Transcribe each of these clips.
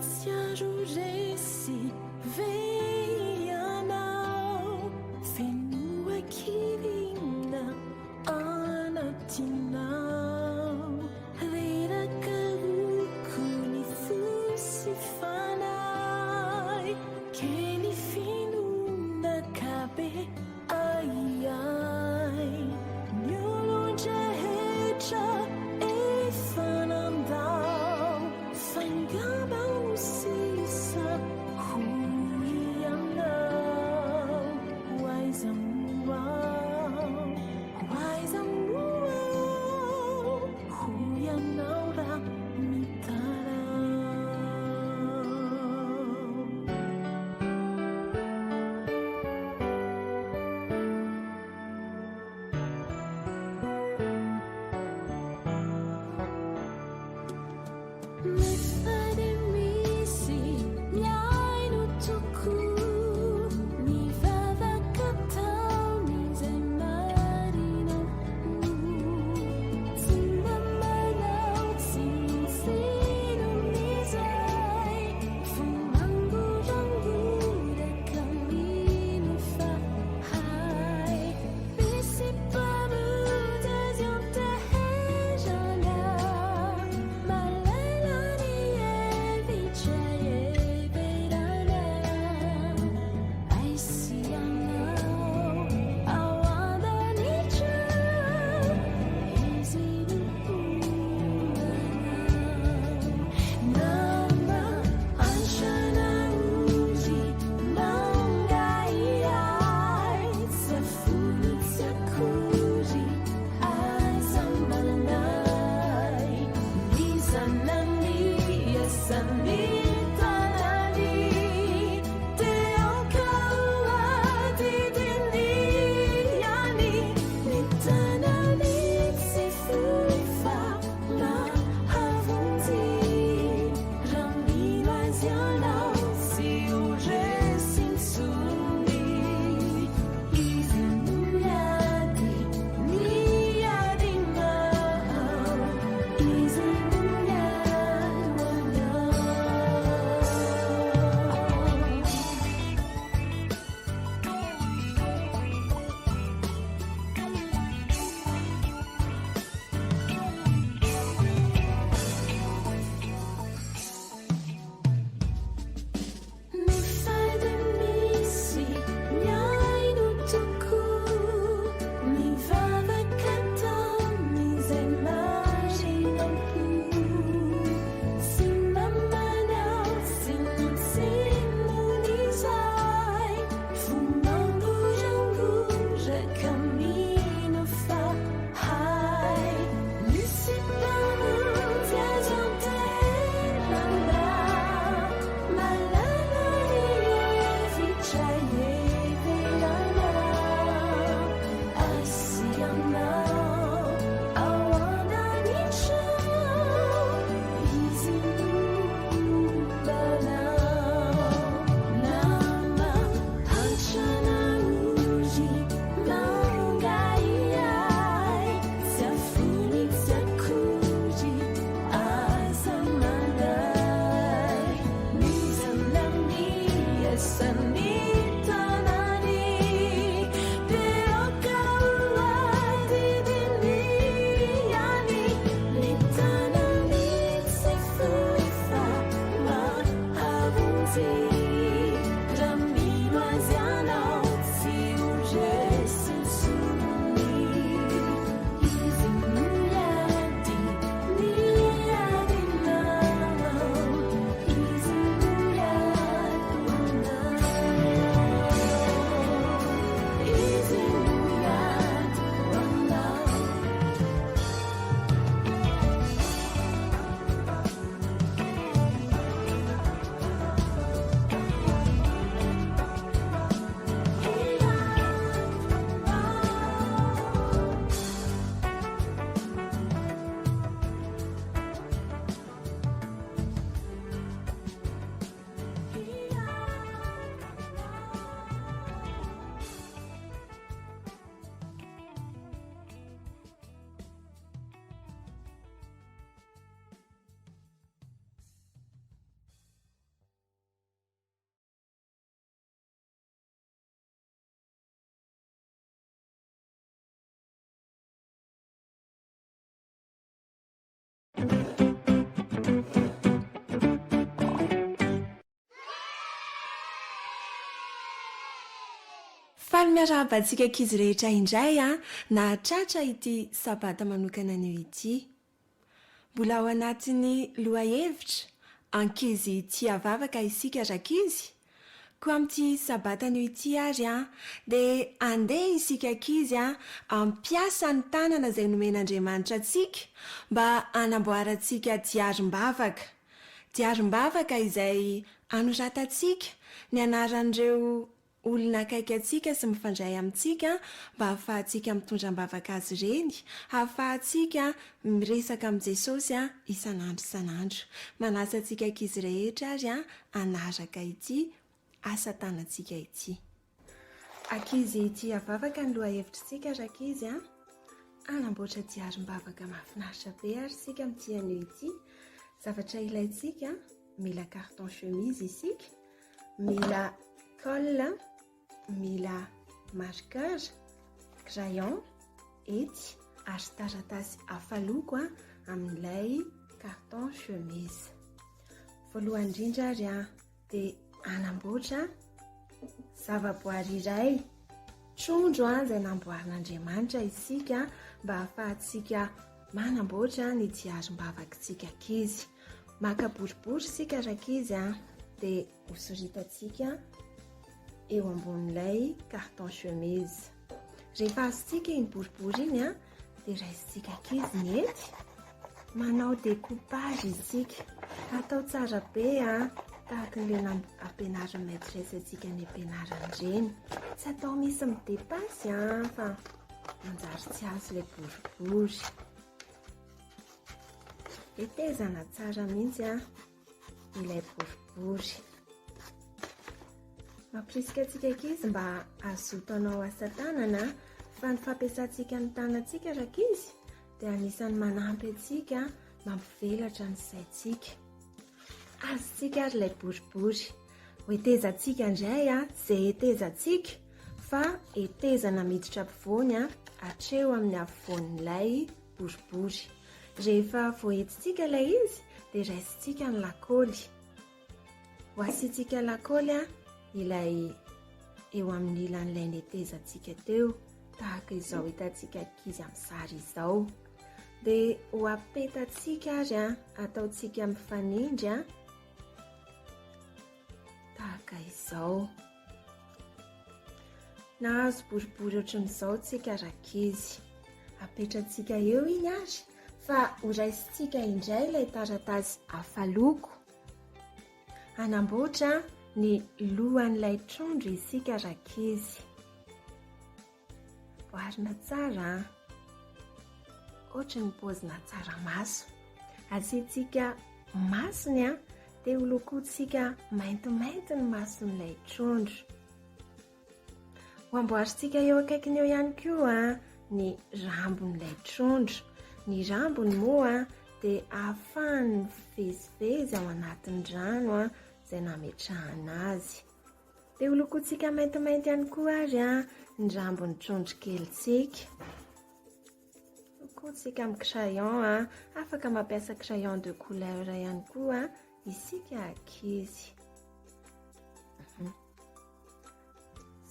Siaruresi veianao Fenua kirina anatinao Rera kalukuni thusifanai Keni finunda kabe ai ai Nyolonja hecha efanandao Fangabang sisa huyanao Waizamuau huyanao ra mitarau Mifadimisi nyai nutuku Ni vava katau ni zemarino Sindamanau sinsinu nizai Fumangurangura kamino fahai Bisipamu dezionte hejana Malalani evichaye verana Aisianau awanda nicha Nama anshana uji Nangai Safuni tsakuji Azamanai Nizanani Yasani Tanani Teokawa Didini Yani Nitanani Sifuifa La Havunti Rami Vazianau Si uje sinsuni Izinuyadi Niyadinau Mifadimisi nyai nutuku Mi vava katau mi zemarinapu Simbamanau simunizai Fumangurangura kamino fahai Nisipamu dezionte landa Malalani evichaye verana Aisianau awanda nicha Izinubanau Nama anshana uji Nangai Safuni tsakuji Azamanai Nizanani Yasani Tanani Teokawa Didini Yani Nitanani Sifuifa La Havunti Rami Vazianau Si uje sinsuni Izinuyadi Niyadinau Izinuyadi Faly miarahaba antsika ankizy rehetra indray na tratra ity sabata manokana anio ity. Mbola ao anatin'ny lohahevitra, ankizy tia vavaka isika rakizy. Koa amin'ity sabata anio ity ary dia andeha isika ankizy ampiasa ny tanana izay nomen'Andriamanitra antsika mba hanamboarantsika diarim-bavaka. Diarim-bavaka izay anoratantsika ny anaran'ireo olona akaiky antsika sy mifandray amintsika mba hahafahantsika mitondra am-bavaka azy ireny, hahafahantsika miresaka amin'i Jesosy isan'andro isan'andro. Manasa antsika ankizy rehetra ary hanaraka ity asa tanantsika ity. Ankizy tia vavaka ny lohahevitrintsika rakizy hanamboatra diarim-bavaka mahafinaritra be ary isika amin'ity anio ity. Zavatra ilaintsika: mila carton chemise isika, mila colle, mila marqueur, crayon, hety ary taratasy hafa loko amin'ilay carton chemise. Voalohany indrindra ary dia hanamboatra zavaboary iray, trondro izay namboarin'Andriamanitra isika mba hahafahantsika manamboatra ny diarim-bavakantsika ankizy. Maka boribory isika rakizy dia hosoritatsika eo ambonin'ilay carton chemise. Rehefa azontsika iny boribory iny dia raisitsika ankizy ny hety, manao découpage isika, atao tsara be tahaka ilay ampianaran'ny maîtresse antsika ny ampianarana ireny. Tsy atao misy midepasy fa manjary tsy azo ilay boribory. Hetezana tsara mihitsy ilay boribory. Mampirisika antsika ankizy mba azoto anao asa tanana fa ny fampiasantsika ny tanantsika rakizy dia anisan'ny manampy antsika mampivelatra ny saintsika. Azontsika ary ilay boribory hoetezantsika indray izay hetezantsika fa hetezana miditra ampovoany hatreo amin'ny afovoan'ilay boribory. Rehefa voahetitsika ilay izy dia raisintsika ny lakaoly. Ho asiantsika lakaoly ilay eo amin'ny ilan'ilay netezantsika teo, tahaka izao hitantsika ankizy amin'ny sary izao. Dia ho apetatsika ary ataontsika mifanindry tahaka izao. Nahazo boribory ohatran'izao tsika rakizy, apetratsika eo iny ary fa ho raisintsika indray ilay taratasy hafa loko. Hanamboatra ny lohan'ilay trondro isika rakizy. Voarina tsara ohatra ny paozina tsaramaso. Asiantsika masony dia holokointsika maintimainty ny mason'ilay trondro. Ho amboarintsika eo akaikiny eo ihany koa ny rambon'ilay trondro. Ny rambony moa dia ahafahany mivezivezy ao anatin'ny rano izay nametrahana azy. Dia holokointsika maintimainty ihany koa ary ny rambony trondro kelitsika. Holokointsika amin'ny crayon, afaka mampiasa crayon de couleur ihany koa isika ankizy.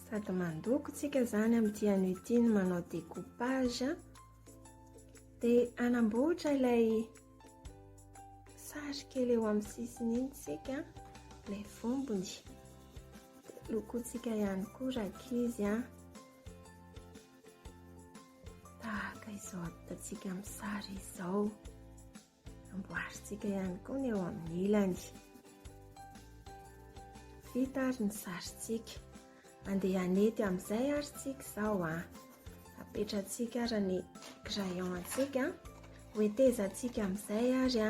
Sady mandoko tsika izany amin'ity anio ity ny manao découpage dia hanamboatra ilay sary kely eo amin'ny sisiny iny tsika, ilay vombony. Lokointsika ihany koa rakizy tahaka izao hitantsika amin'ny sary izao. Amboarintsika ihany koa ny eo amin'ny ilany. Vita ary ny sarintsika. Andeha hanety amin'izay ary tsika izao apetratsika ary ny crayon antsika, hoetezantsika amin'izay ary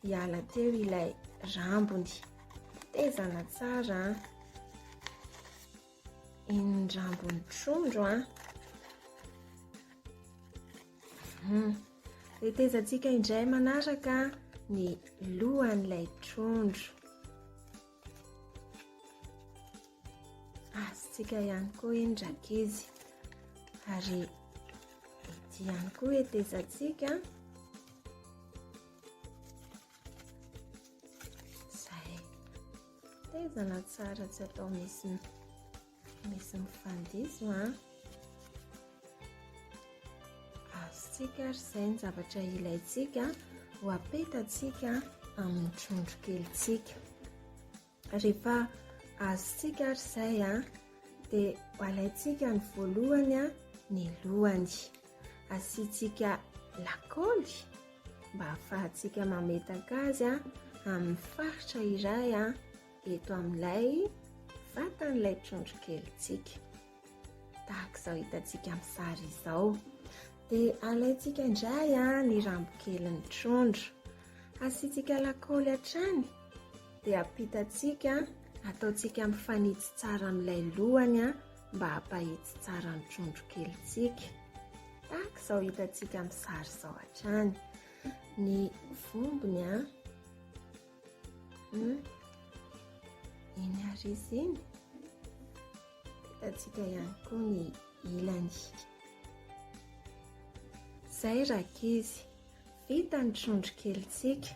hiala teo ilay rambony. Hetezana tsara iny rambony trondro hetezantsika indray manaraka ny lohan'ilay trondro. Azontsika ihany koa iny rakizy ary ity ihany koa hetezantsika. Zay hetezana tsara, tsy atao misy misy mifandiso a azontsika ary izay ny zavatra ilayntsika ho apetatsika amin'ny trondro kelintsika. Rehefa azontsika ary izay a dia alaintsika ny voalohany a ny lohany, asiantsika lakaoly mba ahafahantsika mametaka azy a amin'ny faritra iray a eto amin'ilay vatan'ilay trondro kelintsika, tahaka izao hitantsika amin'ny sary izao. Dia alaintsika indray a ny rambokelin'ny trondro, asiantsika lakaoly hatrany dia ampitatsika, ataontsika mifanitsy tsara amin'ilay lohany a mba hampahitsy tsara ny trondro kelintsika, tahaka izao hitantsika amin'ny sary izao hatrany. Ny vombony a iny ary izy iny, hitantsika ihany koa ny ilany. Izay rakizy, vita ny trondro kelintsika.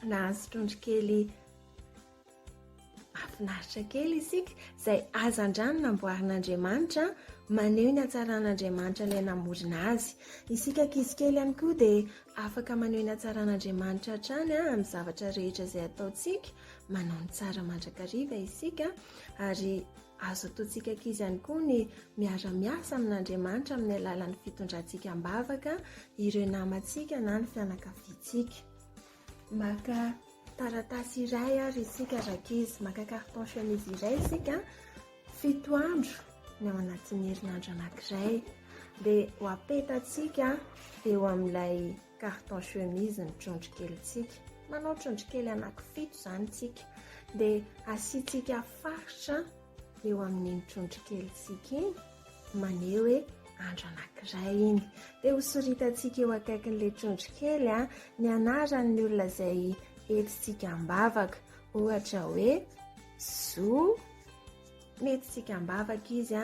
Nahazo trondro kely mahafinaritra kely isika, izay hazan-drano namboarin'Andriamanitra, maneho ny hatsaran'Andriamanitra ilay namorona azy. Isika ankizy kely ihany koa dia afaka maneho ny hatsaran'Andriamanitra hatrany amin'ny zavatra rehetra izay ataontsika, manao ny tsara mandrakariva isika, ary azo ataontsika ankizy ihany koa ny miara-miasa amin'Andriamanitra amin'ny alalan'ny fitondrantsika am-bavaka ireo namantsika na ny fianakaviantsika. Maka taratasy iray ary isika rakizy, maka carton chemise iray isika, 7 andro ny ao anatin'ny herinandro anankiray, dia ho apetatsika eo amin'ilay carton chemise ny trondro kelintsika. Manao trondro kely anaky 7 izany tsika, dia asiantsika faritra eo amin'iny trondro kelintsika iny, maneho hoe andro anankiray iny. Dia hosoritantsika eo akaikin'ilay trondro kely ny anaran'ny olona izay entintsika am-bavaka, ohatra hoe Zo. Nentintsika am-bavaka izy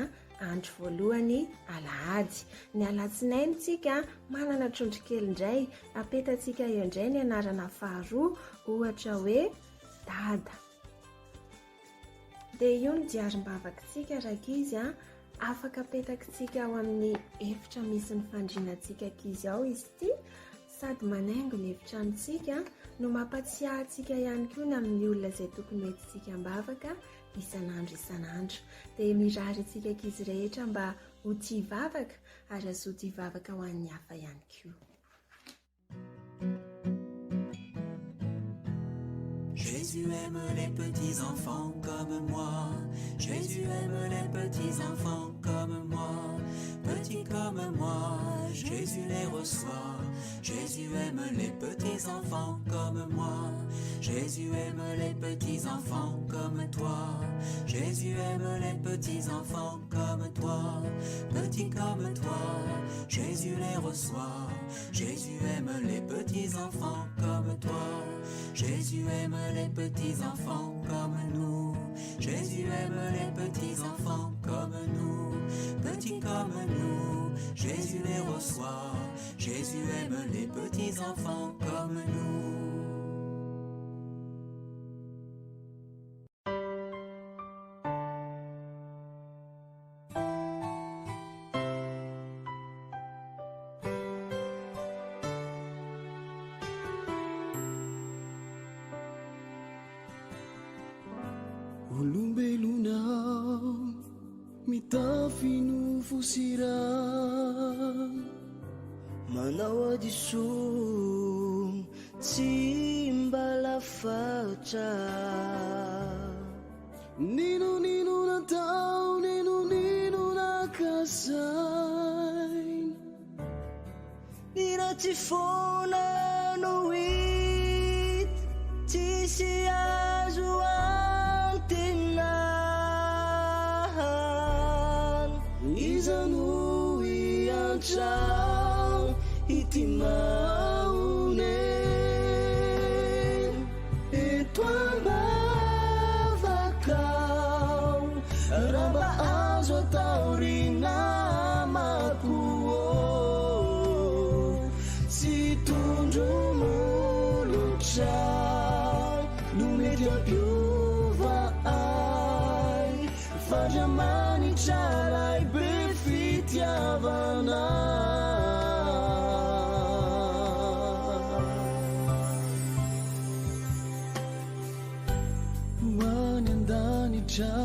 andro voalohany Alahady. Ny Alatsinainy tsika manana trondro kely indray, apetatsika eo indray ny anarana faharoa, ohatra hoe Dada. Dia io ny diarim-bavakantsika rakizy afaka apetakatsika ao amin'ny efitra misy ny fandrianantsika ankizy ao izy ity, sady manaingo ny efitranontsika no mampatsiahantsika ihany koa ny amin'ny olona izay tokony entintsika am-bavaka isan'andro isan'andro. Dia mirary antsika ankizy rehetra mba ho tia vavaka ary azo ho tia vavaka ho an'ny hafa ihany koa. Jésus aime les petits enfants comme moi. Jésus aime les petits enfants comme moi. Petits comme moi, Jésus les reçoit. Jésus aime les petits enfants comme moi. Jésus aime les petits enfants comme toi. Jésus aime les petits enfants comme toi. Petits comme toi, Jésus les reçoit. Jésus aime les petits enfants comme toi. Jésus aime les petits enfants comme nous. Jésus aime les petits enfants comme nous. Petits comme nous, Jésus les reçoit. Jésus aime les petits enfants comme nous. Olombelonao mitafy no fosira, manao adiso tsy mbala fatra. Nino natao, nino nakasainy, ny ratsy foana no hita tsisy azo izano iantrao ity maone eto ambavakao, raha mba azo atao ry namako, tsy tondro molotra no mety ampiova ay fandramanitsaray be fitiavana many andanitra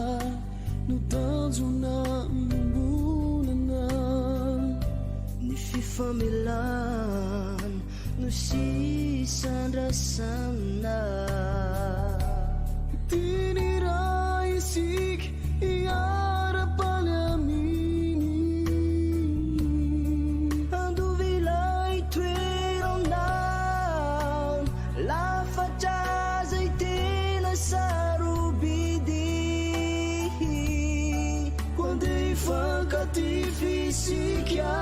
no tanjona mimbonana ny fifamelana no sisandrasana tiny raha isika iara-paniaminy andovilay toerana lafatrazay tena sarobidy andeha ifankaty fisika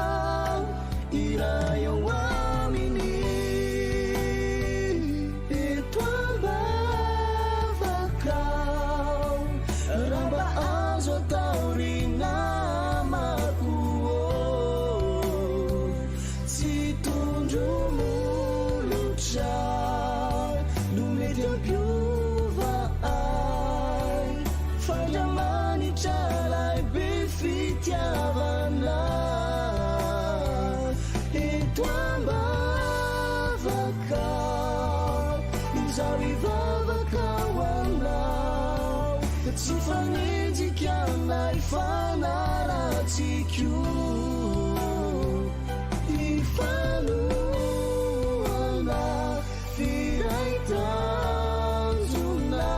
iray ao aminy eto ambavakao raha mba azo atao ry namako tsy tondro molotra no mety ampiova ay fandramanitra lay be fitiavana eto ambavakao izao ivavakao anao tsy fanenjika nay fanaratsiko ifanoana firaitanjona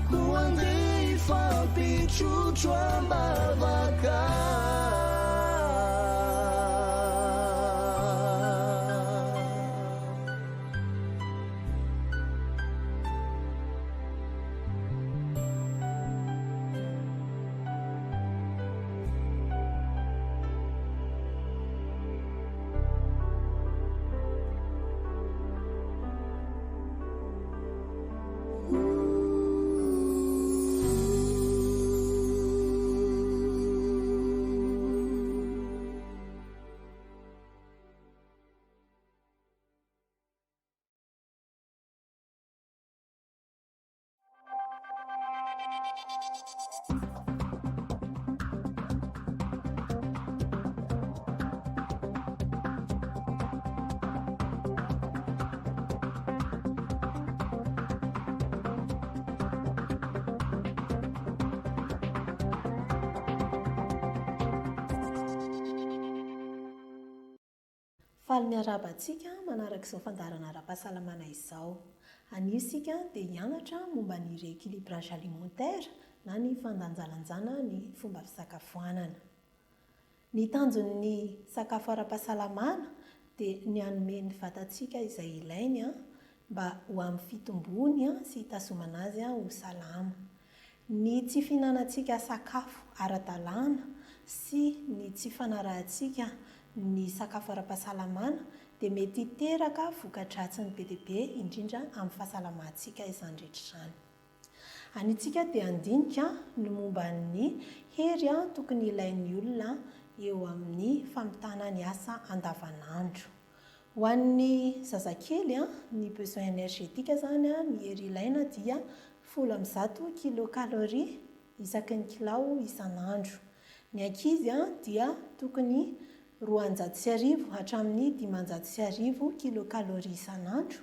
ko andeha ifampitrotro ambavakao faly miarabantsika manaraka izao fandarana ara-pahasalamana izao. Anio sika dia hianatra momba ny rééquilibrage alimentaire na ny fandanjalanjana ny fomba fisakafoanana. Ny tanjon'ny sakafo ara-pahasalamana dia ny hanome ny vatantsika izay ilainy mba ho amin'ny fitombony sy hitasomana azy ho salama. Ny tsy fihinanantsika sakafo ara-dalàna sy ny tsy fanarahantsika ny sakafo ara-pahasalamana dia mety hiteraka voka-dratsiny be dia be indrindra amin'ny fahasalamantsika izany rehetra izany. Anitsika dia andinika ny momba ny hery tokony ilain'ny olona eo amin'ny famitana ny asa andavanandro. Ho an'ny zazakely ny besoin énergétique zany ny hery ilaina dia 10 kilocalorie isaky ny kilao isanandro. Ny ankizy dia tokony 250 hatramin'ny 550 kilocalorie isanandro.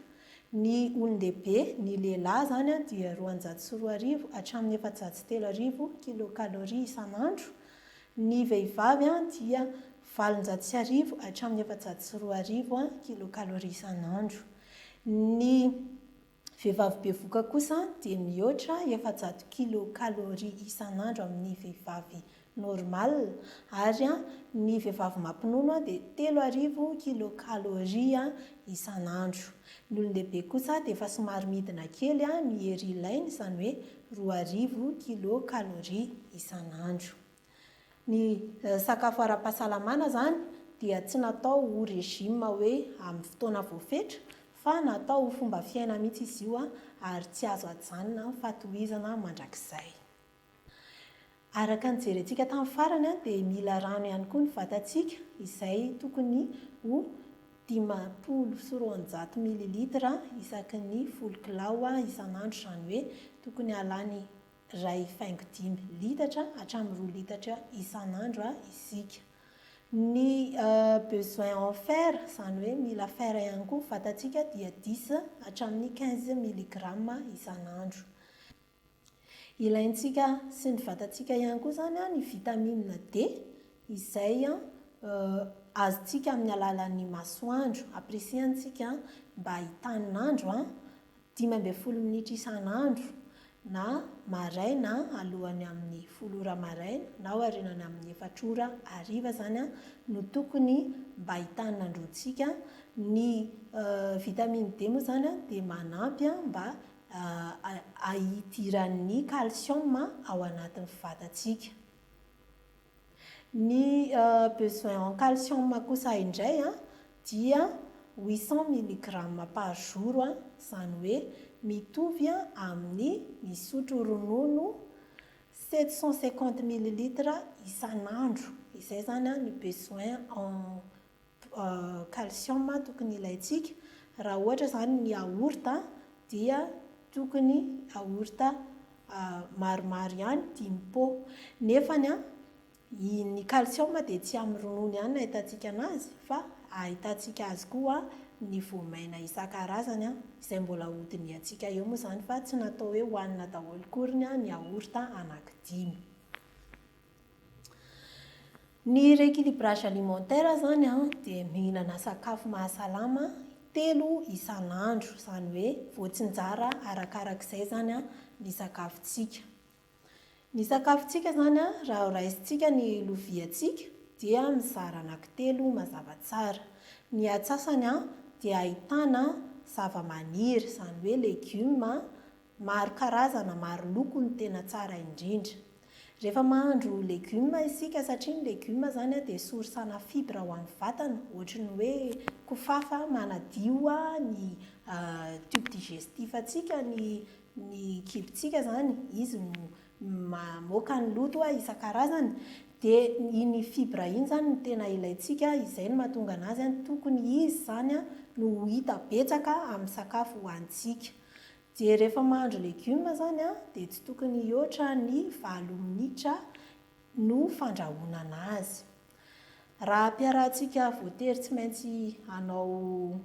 Ny olon-dehibe, ny lehilahy zany dia 220 hatramin'ny 430 kilocalorie isanandro. Ny vehivavy dia 450 hatramin'ny 420 kilocalorie isanandro. Ny vehivavy bevoka kosa dia mihoatra 400 kilocalorie isanandro amin'ny vehivavy normal, ary ny vehivavy mampinono dia 300 kilocalorie isanandro. Ny olon-dehibe kosa dia efa somary midina kely ny hery ilainy, izany hoe 200 kilocalorie isanandro. Ny sakafo ara-pahasalamana zany dia tsy natao ho régime hoe amin'ny fotoana voafetra, fa natao ho fomba fiaina mihitsy izy io ary tsy azo ajanona fatohizana mandrakizay. Araka ny jerentsika tamin'ny farany dia mila rano ihany koa ny vatantsika izay tokony ho 500 mililitra isaky ny 10 kilao isanandro, izany hoe tokony alany 2.5 litatra hatramin'ny 2 litatra isan'andro isika. Ny besoin en fer izany hoe mila fer ihany koa fatatsika dia 10 hatramin'ny 15 milligramma isan'andro. Ilaintsika sy ny vatatsika ihany koa zany ny vitamine D izay azotsika amin'ny alalan'ny masoandro. Apresiantsika mba hitanin'andro 15 minitra isan'andro na maraina alohany amin'ny 10 ora maraina na aorinany amin'ny 4 ora hariva zany no tokony mba hitanin'androtsika. Ny vitamine D moa zany dia manampy mba ahitiran'ny calcium ao anatin'ny vatatsika. Ny besoin en calcium kosa indray dia 800 milligramma par jour izany hoe mitovy amin'ny misotro ronono 750 millilitres isan'andro. Izay zany ny besoin en calcium tokony ilaitsika. Raha ohatra zany ny yaourt dia tokony yaourt maromaro ihany 10 pot. Nefany ny calcium dia tsy amin'ny ronono ihany ahitantsika anazy fa ahitantsika azy koa ny voamaina isan-karazany izay mbola hodiny antsika eo moa zany fa tsy natao hoe hohanina daholo koriny ny yaourt anankidimy. Ny rééquilibrage alimentaire zany dia mihinana sakafo mahasalama 3 isan'andro, izany hoe voatsinjara arakarak'izay zany ny sakafontsika. Ny sakafontsika zany raha raisintsika ny loviantsika dia mizara anankitelo mazava tsara. Ny atsasany dia ahitana zava-maniry izany hoe legioma maro karazana, maro loko ny tena tsara indrindra. Rehefa mahandro legioma isika satria ny legioma zany dia sorsana fibra ho amin'ny vatana, ohatra ny hoe kofafa manadio ny tube digestif atsika, ny kibontsika zany, izy mamoaka ny loto isan-karazany. Dia iny fibra iny zany no tena ilaitsika, izay no mahatonga anazy tokony izy zany no hita betsaka amin'ny sakafo hohanitsika. Dia rehefa mahandro legioma zany dia tsy tokony hihoatra ny 7 minitra no fandrahoana anazy. Raha ampiarahantsika voatery tsy maintsy hanao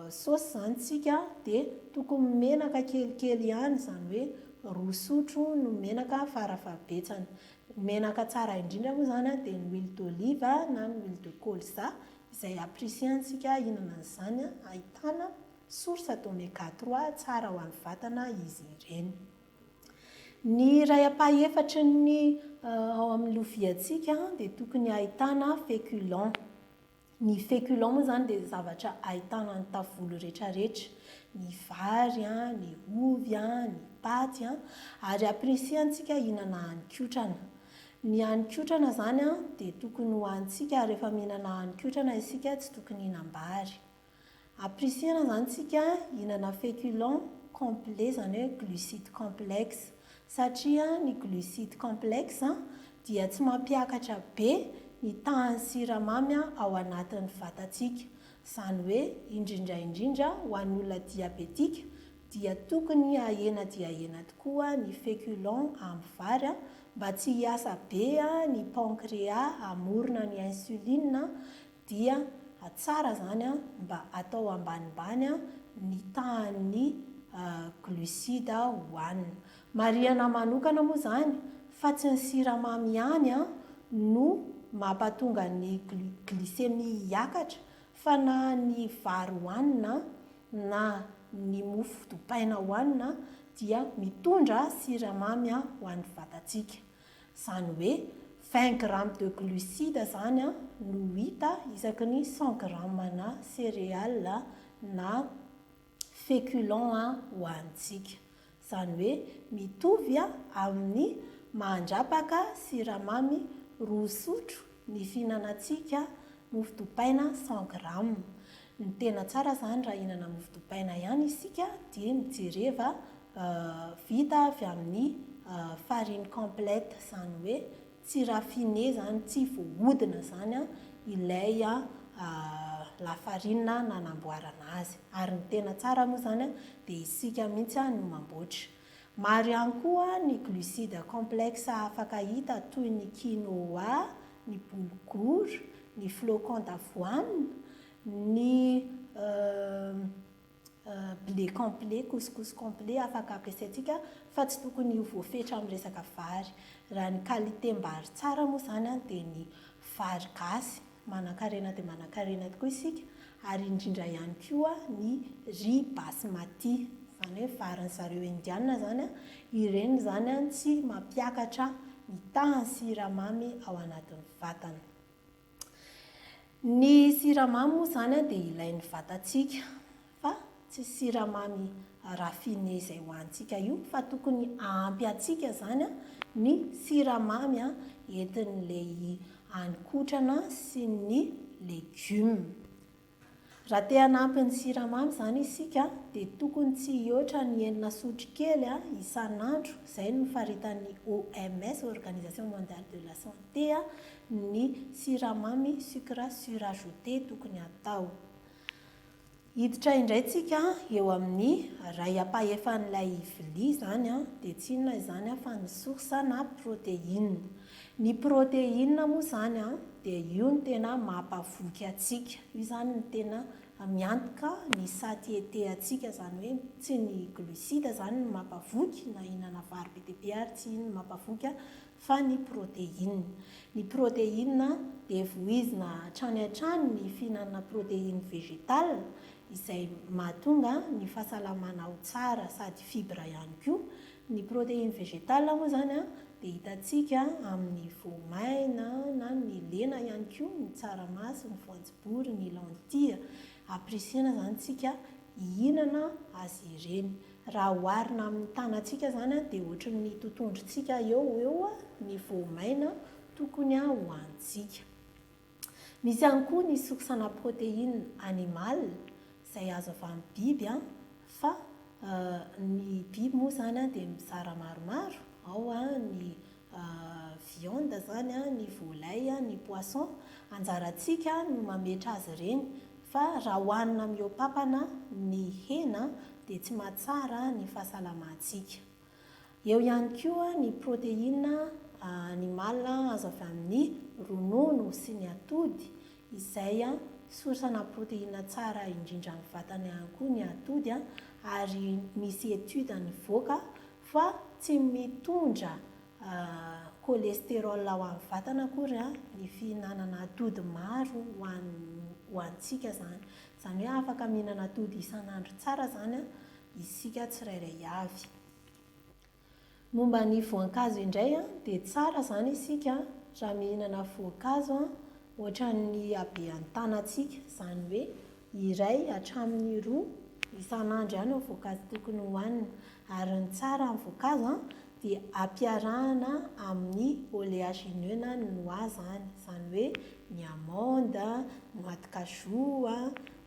saosy zany tsika dia tokony menaka kelikely ihany, izany hoe 2 sotro no menaka farafahabetsany. Menaka tsara indrindra moa zany dia ny huile d'olive na ny huile de colza izay apresiantsika hinana an'izany, ahitana source d'oméga 3 tsara ho an'ny vatana izy ireny. Ny iray apa-efatra ny ao amin'ny loviantsika dia tokony ahitana féculent. Ny féculent moa zany dia zavatra ahitana ny tavolo rehetrarehetra, ny vary, ny ovy, ny paty, ary apresiantsika hinana hanin-kotrana. Ny hanin-kotrana zany dia tokony hohanintsika rehefa mihinana hanin-kotrana isika, tsy tokony hinam-bary. Apresiana zany tsika hinana féculent complet, zany hoe glucide complexe, satria ny glucide complexe dia tsy mampiakatra be ny tahan'ny siramamy ao anatin'ny vatatsika. Izany hoe indrindra ho an'ny olona diabetika dia tokony ahena dia ahena tokoa ny féculent amin'ny vary mba tsy hiasa be ny pancréas hamorona ny insuline, dia tsara zany mba atao ambanimbany ny tahan'ny glucide hohanina. Marihana manokana moa zany fa tsy ny siramamy ihany no mampatonga ny glycémie hiakatra, fa na ny vary hohanina na ny mofo dopaina hohanina dia mitondra siramamy ho an'ny vatatsika. Izany hoe 20 grammes de glucide zany no hita isaky ny 100 grammes na céréales na féculent hohanitsika. Izany hoe mitovy amin'ny mahandrapaka siramamy 2 sotro ny fihinanatsika mofo dopaina 100 grammes. Ny tena tsara zany raha hinana mofo dopaina ihany isika dia mijereva vita avy amin'ny farine complète, izany hoe tsy raffiné zany, tsy voahodina zany ilay lafarina nanamboarana azy. Ary ny tena tsara moa zany dia isika mihitsy no mamboatra. Maro ihany koa ny glucide complexe afaka hita toy ny quinoa, ny boulgour, ny flocon d'avoine, ny blé complet, couscous complet afaka ampiasaintsika fa tsy tokony ho voafetra amin'ny resaka vary. Raha ny qualité-mbary tsara moa zany dia ny vary gasy, manan-karena dia manan-karena tokoa isika, ary indrindra ihany koa ny riz basmati, zany hoe varin'ny zareo indiana zany ireny zany tsy mampiakatra mitaha siramamy ao anatin'ny vatana. Ny siramamy moa zany dia ilain'ny vatantsika fa tsy siramamy raffiné izay hohanintsika io fa tokony ampy antsika zany ny siramamy entin'ilay hanin-kotrana sy ny légume. Raha te hanampy ny siramamy zany isika dia tokony tsy hihoatra ny 6 sotro kely isan'andro, izay no faritan'ny OMS, Organisation Mondiale de la Santé, ny siramamy sucre surajouté tokony atao. Hiditra indray tsika eo amin'ny ray apahefan'ilay vilia zany dia tsy inona izany fa ny source na protéine. Ny protéine moa zany dia io no tena mampavoky atsika, io zany no tena miantoka ny satiété atsika, zany hoe tsy ny glucide zany no mampavoky na hinana vary be dia be ary tsy iny no mampavoky fa ny protéine. Ny protéine dia voizina hatrany hatrany ny fihinanana protéine végétale izay mahatonga ny fahasalamana ho tsara sady fibra ihany koa. Ny protéine végétale moa zany dia hitantsika amin'ny voamaina na ny lena ihany koa, ny tsaramaso, ny voanjobory, ny lentille. Aprisihana zany tsika hihinana azy ireny. Raha oharina amin'ny tanantsika zany dia ohatran'ny totohondrintsika eo ny voamaina tokony hohanintsika. Misy ihany koa ny source-na protéine animale izay azo avy amin'ny biby fa ny biby moa zany dia mizara maromaro, ao ny viande zany, ny volaille, ny poisson. Anjarantsika no mametra azy ireny fa raha hohanina mihoapapana ny hena dia tsy mahatsara ny fahasalamantsika. Eo ihany koa ny protéine animale azo avy amin'ny ronono sy ny atody, izay source-na protéine tsara indrindra amin'ny vatana ihany koa ny atody, ary misy étude nivoaka fa tsy mitondra cholestérol ao amin'ny vatana akory ny fihinanana atody maro hohanintsika zany. Zany hoe afaka mihinana atody isan'andro tsara zany isika tsirairay avy. Momba ny voankazo indray dia tsara zany isika raha mihinana voankazo ohatran'ny habean'ny tanantsika, zany hoe iray hatramin'ny 2 isan'andro ihany ny voankazo tokony hohanina. Ary ny tsara amin'ny voankazo dia ampiarahana amin'ny oléagineux na ny noix zany hoe ny amande, noix de cajou,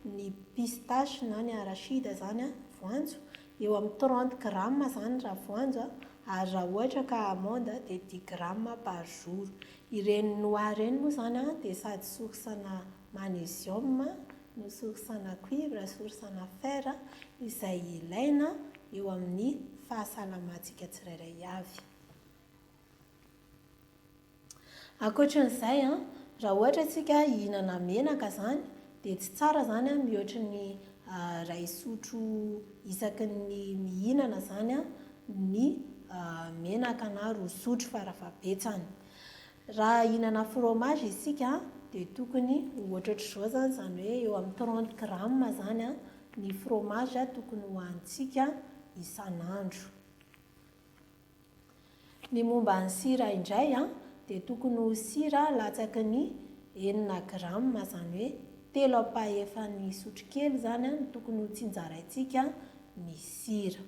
ny pistache na ny arachide zany voanjo, eo amin'ny 30 grammes zany raha voanjo, ary raha ohatra ka amande dia 10 grammes par jour. Ireny noix ireny moa zany dia sady source-na magnésium, no source-na cuivre, source-na fer izay ilaina eo amin'ny fahasalamantsika tsirairay avy. Ankoatran'izay raha ohatra tsika hihinana menaka zany dia tsy tsara zany mihoatra ny 2 sotro isaky ny mihinana zany ny menaka na 2 sotro farafabetsany. Raha hihinana fromage isika dia tokony ohatrohatr'izao zany, zany hoe eo amin'ny 30 grammes zany ny fromage tokony hohanintsika isan'andro. Ny momba ny sira indray dia tokony ho sira latsaky ny 9 grammes, zany hoe 3 apahefan'ny sotro kely zany no tokony ho tsinjaraintsika ny sira.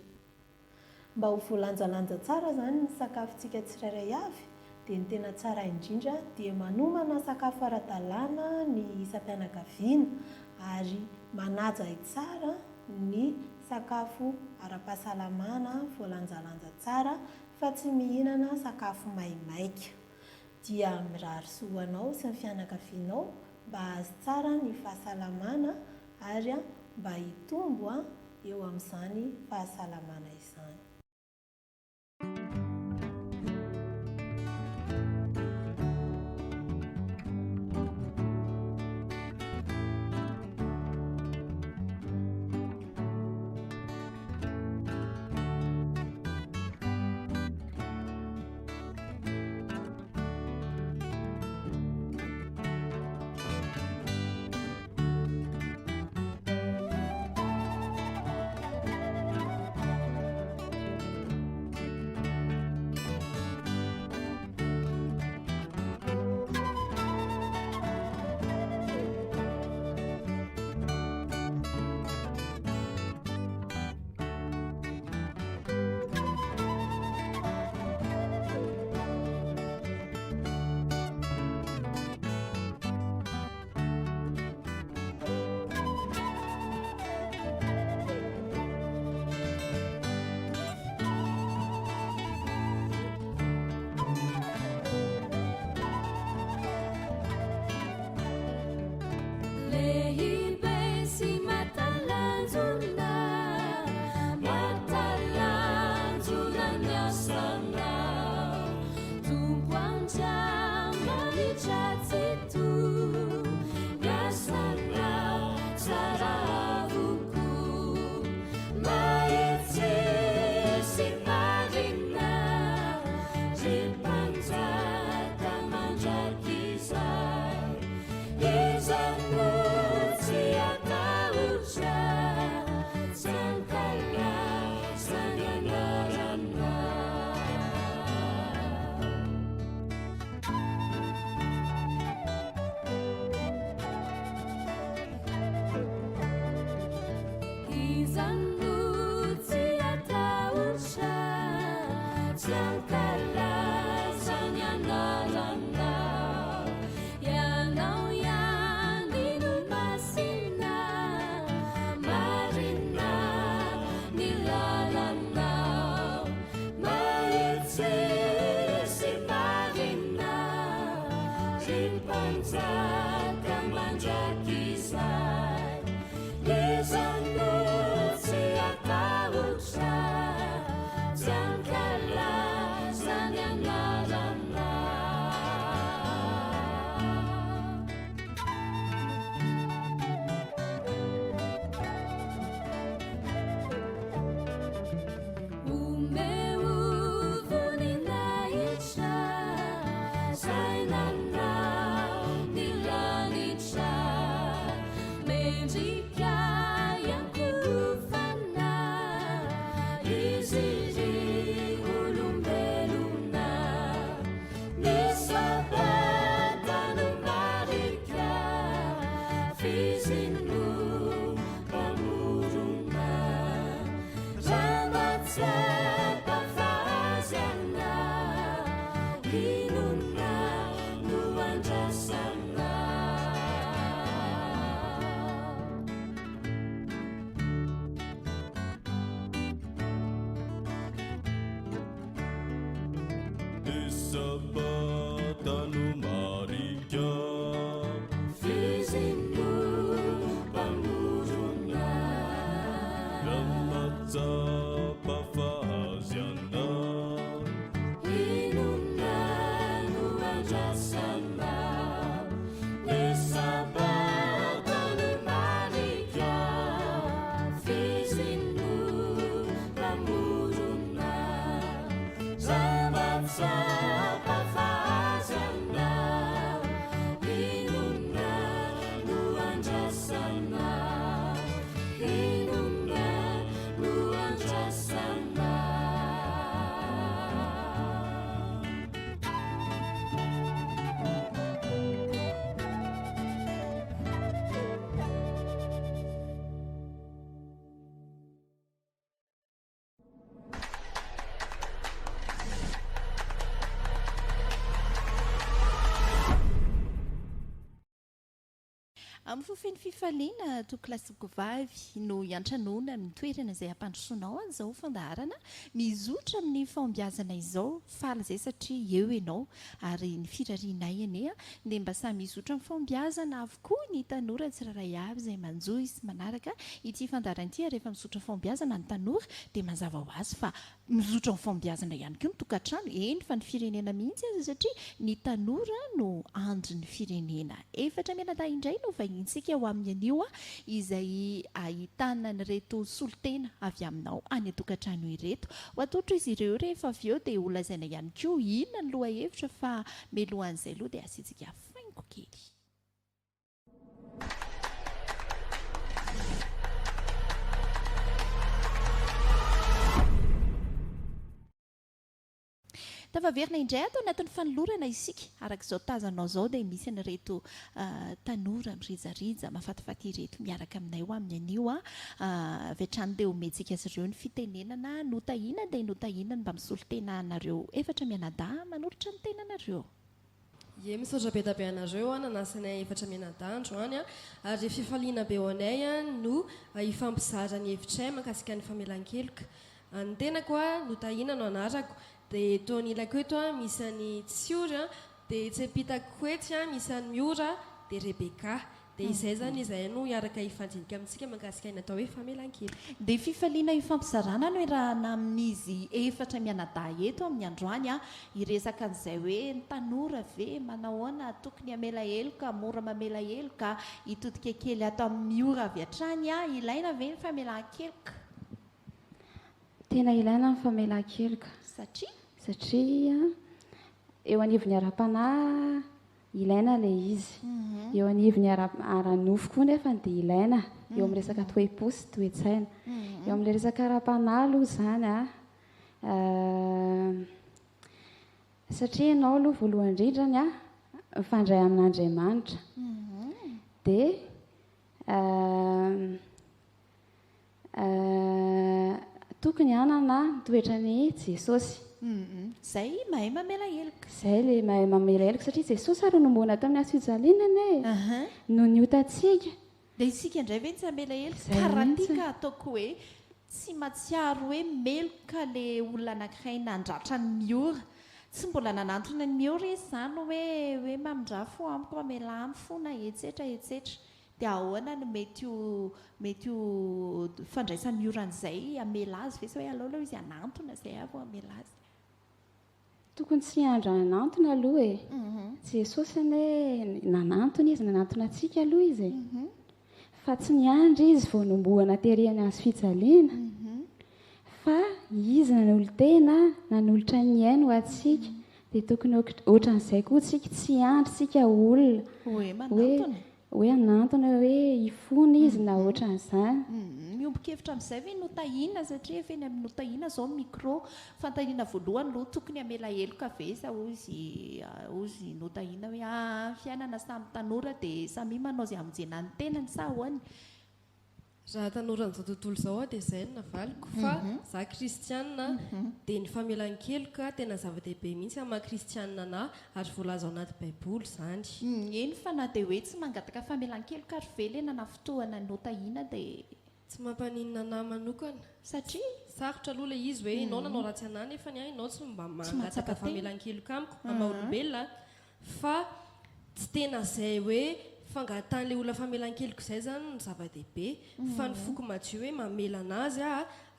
Mba ho voalanjalanja tsara zany ny sakafontsika tsirairay avy dia ny tena tsara indrindra dia manomana sakafo ara-dalàna ny isam-pianakaviana ary manaja tsara ny sakafo ara-pahasalamana voalanjalanja tsara fa tsy mihinana sakafo maimaika. Dia mirary soanao sy ny fianakavianao mba azy tsara ny fahasalamana ary mba hitombo eo amin'izany fahasalamana izany. betsaka mandrakizay izanotsy atahotra jankalazany anarana umeuvuninaitra zainanao nilanitra mendrika yankufana iziri olombelona nisabatano marika fizinu pamuruna zamatsapa faziana inuna nuandrasana Isabatano marika fizinu pamuruna Ramatsapa faziana inuna nuandrasana nisabatano marika fizinu pamuruna zamatsapa faziana inuna nuandrasana inuna nuandrasana amin'ny fofeny fifaliana tokolasiko vavy no iantranona amin'ny toerana izay ampandrosoanao an'izao fandaharana mizotra amin'ny fahombiazana izao faly izay satria eo ianao ary ny firarianay ene dia mba samy mizotra amin'ny fahombiazana avokoa ny tanora tsiraray avy izay manjohy sy manaraka ity fandaharan'ity rehefa mizotra amin'ny fahombiazana ny tanora dia mazava ho azy fa mizotra amin'ny fahombiazana ihany koa ny tokantrano eny fa ny firenena mihitsy azy satria ny tanora no andro ny firenena efatra menada indray no vahinsika ao amin'ny anio izay ahitana nyreto solotena avy aminao any tokantrano ireto ho atotro izy ireo rehefa avy eo dia olazaina ihany koa inona ny loha hevitra fa melohan'izay aloha dia asitsika faingo kely. Tafaverina indray atao anatin'ny fanolorana isika arak'izao tazanao zao dia misy an'ireto tanora mirizariza mafatifaty ireto miaraka aminay ho amin'ny anio avy hatrany dia omentsika azy ireo ny fitenenana notahina dia notahina mba misolo tena anareo efatra mianadahy manolotra ny tenanareo. Ie misaotra be da be anareo nanasanay efatra menadandro any ary fifaliana be ho anay no hifampizara ny hevitray mahakasika ny famelan-keloka ny tenako notahina no anarako dia toa ilako eto misy any Tsiora dia Tsepitako Koety misy any Miora dia Rebeka dia izay zany izay no hiaraka hifandinika amintsika mahakasika ny atao hoe famelan-keloka. Dia fifaliana hifampizarana no irahana amin'izy efatra mianadahy eto amin'ny androany hiresaka an'izay hoe ny tanora ve manao ahoana tokony hamela heloka mora mamela heloka hitodika kely atao amin'ny Miora avy hatrany ilaina ve ny famelan-keloka? Tena ilaina ny famelan-keloka satria eo anivon'ny ara-panahy ilaina ilay izy. Eo anivon'ny ara-nofo koa nefa dia ilaina eo amin'ny resaka toe-po sy toe-tsaina. Eo amin'ilay resaka ara-panahy aloha izany satria ianao aloha voalohany indrindrany mifandray amin'Andriamanitra dia tokony hanana toetra ny Jesosy. Zay mahay mamela heloka. Zay ilay mahay mamela heloka satria Jesosy ary nomboana tamin'ny hasojalinana no niotantsika. Dia isika indray ve tsy hamela heloka karaha tika ataoko hoe tsy matsiaro hoe meloka ilay olona anankiray nandratra ny Miora tsy mbola nanantona ny eo resy zany hoe mamindrafo amiko mamela am fo na etsetra dia ahoana no mety ho fandraisan'ny oran'izay amela azy ve sa hoe aloha izy anantona zay avy amela azy tokony tsy andra nanantona aloha e jesosy any hoe nanantona izy nanantona antsika aloha izy fa tsy niandry izy vao nomboana terihany azy fijaliana fa izy nanolo-tena nanolotra ny aino atsika dia tokony ohatran'izay koa tsika tsy andry tsika olona hoe anantona hoe ifona izy na ohatran'izany miombokevitra amin'izay ve notahiana satria efa eny amin'ny notahiana zao micro fantahiana voalohany aloha tokony amela heloka ve sa ozy notahiana hoe fiainana samy tanora dia samy manao izay hamonjena ny tenany sa ahoany raha tanoran'izao tontolo izao dia izay no navaliko fa za kristianina dia ny famelan-keloka tena zava-dehibe mihitsy amin'ny kristianina anahy ary voalaza ao anaty baiboly izany eny fa na dia hoe tsy mangataka famelan-keloka ary velena na fotoana notahiana dia tsy mampaninona anahy manokana satria sarotra aloha ilay izy hoe inao nanao ratsy anahy nefa ny ianao tsy mba mangataka famelan-keloka amiko amaha-olombelona fa tsy tena izay hoe fangatan'ilay olona famelan-keloka izay zany ny zava-dehibe fa ny foko madio hoe mamela anazy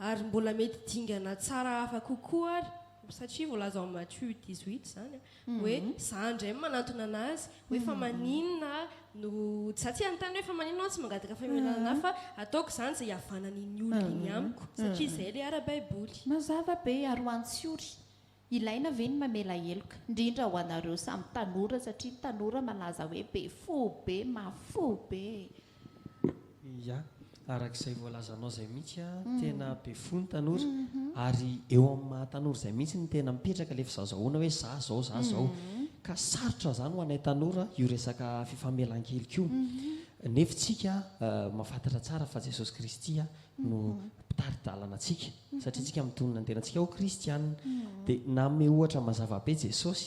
ary mbola mety dingana tsara hafa kokoa ary satria voalaza ao Matthieu 18 zany hoe za indray manantona anazy hoe fa maninona no satria anytany hoe fa maninona tsy mangataka famelana anahy fa ataoko izany izay havanan'iny olona iny amiko satria izay ilay ara-baiboly mazava be ary ho antsiory ilaina ve ny mamela heloka indrindra ho anareo samy tanora satria ny tanora malaza hoe be fo be mafo be ia arak'izay voalazanao izay mihitsy tena be fo ny tanora ary eo amin'ny mahatanora izay mihitsy ny tena mipetraka le fizazahoana hoe za zao ka sarotra zany ho anay tanora io resaka fifamelan-keloka io nefa tsika mahafantatra tsara fa Jesosy Kristy no mpitary-dalana antsika satria tsika mitonona ny tenantsika ho kristianina dia nanome ohatra mazava be Jesosy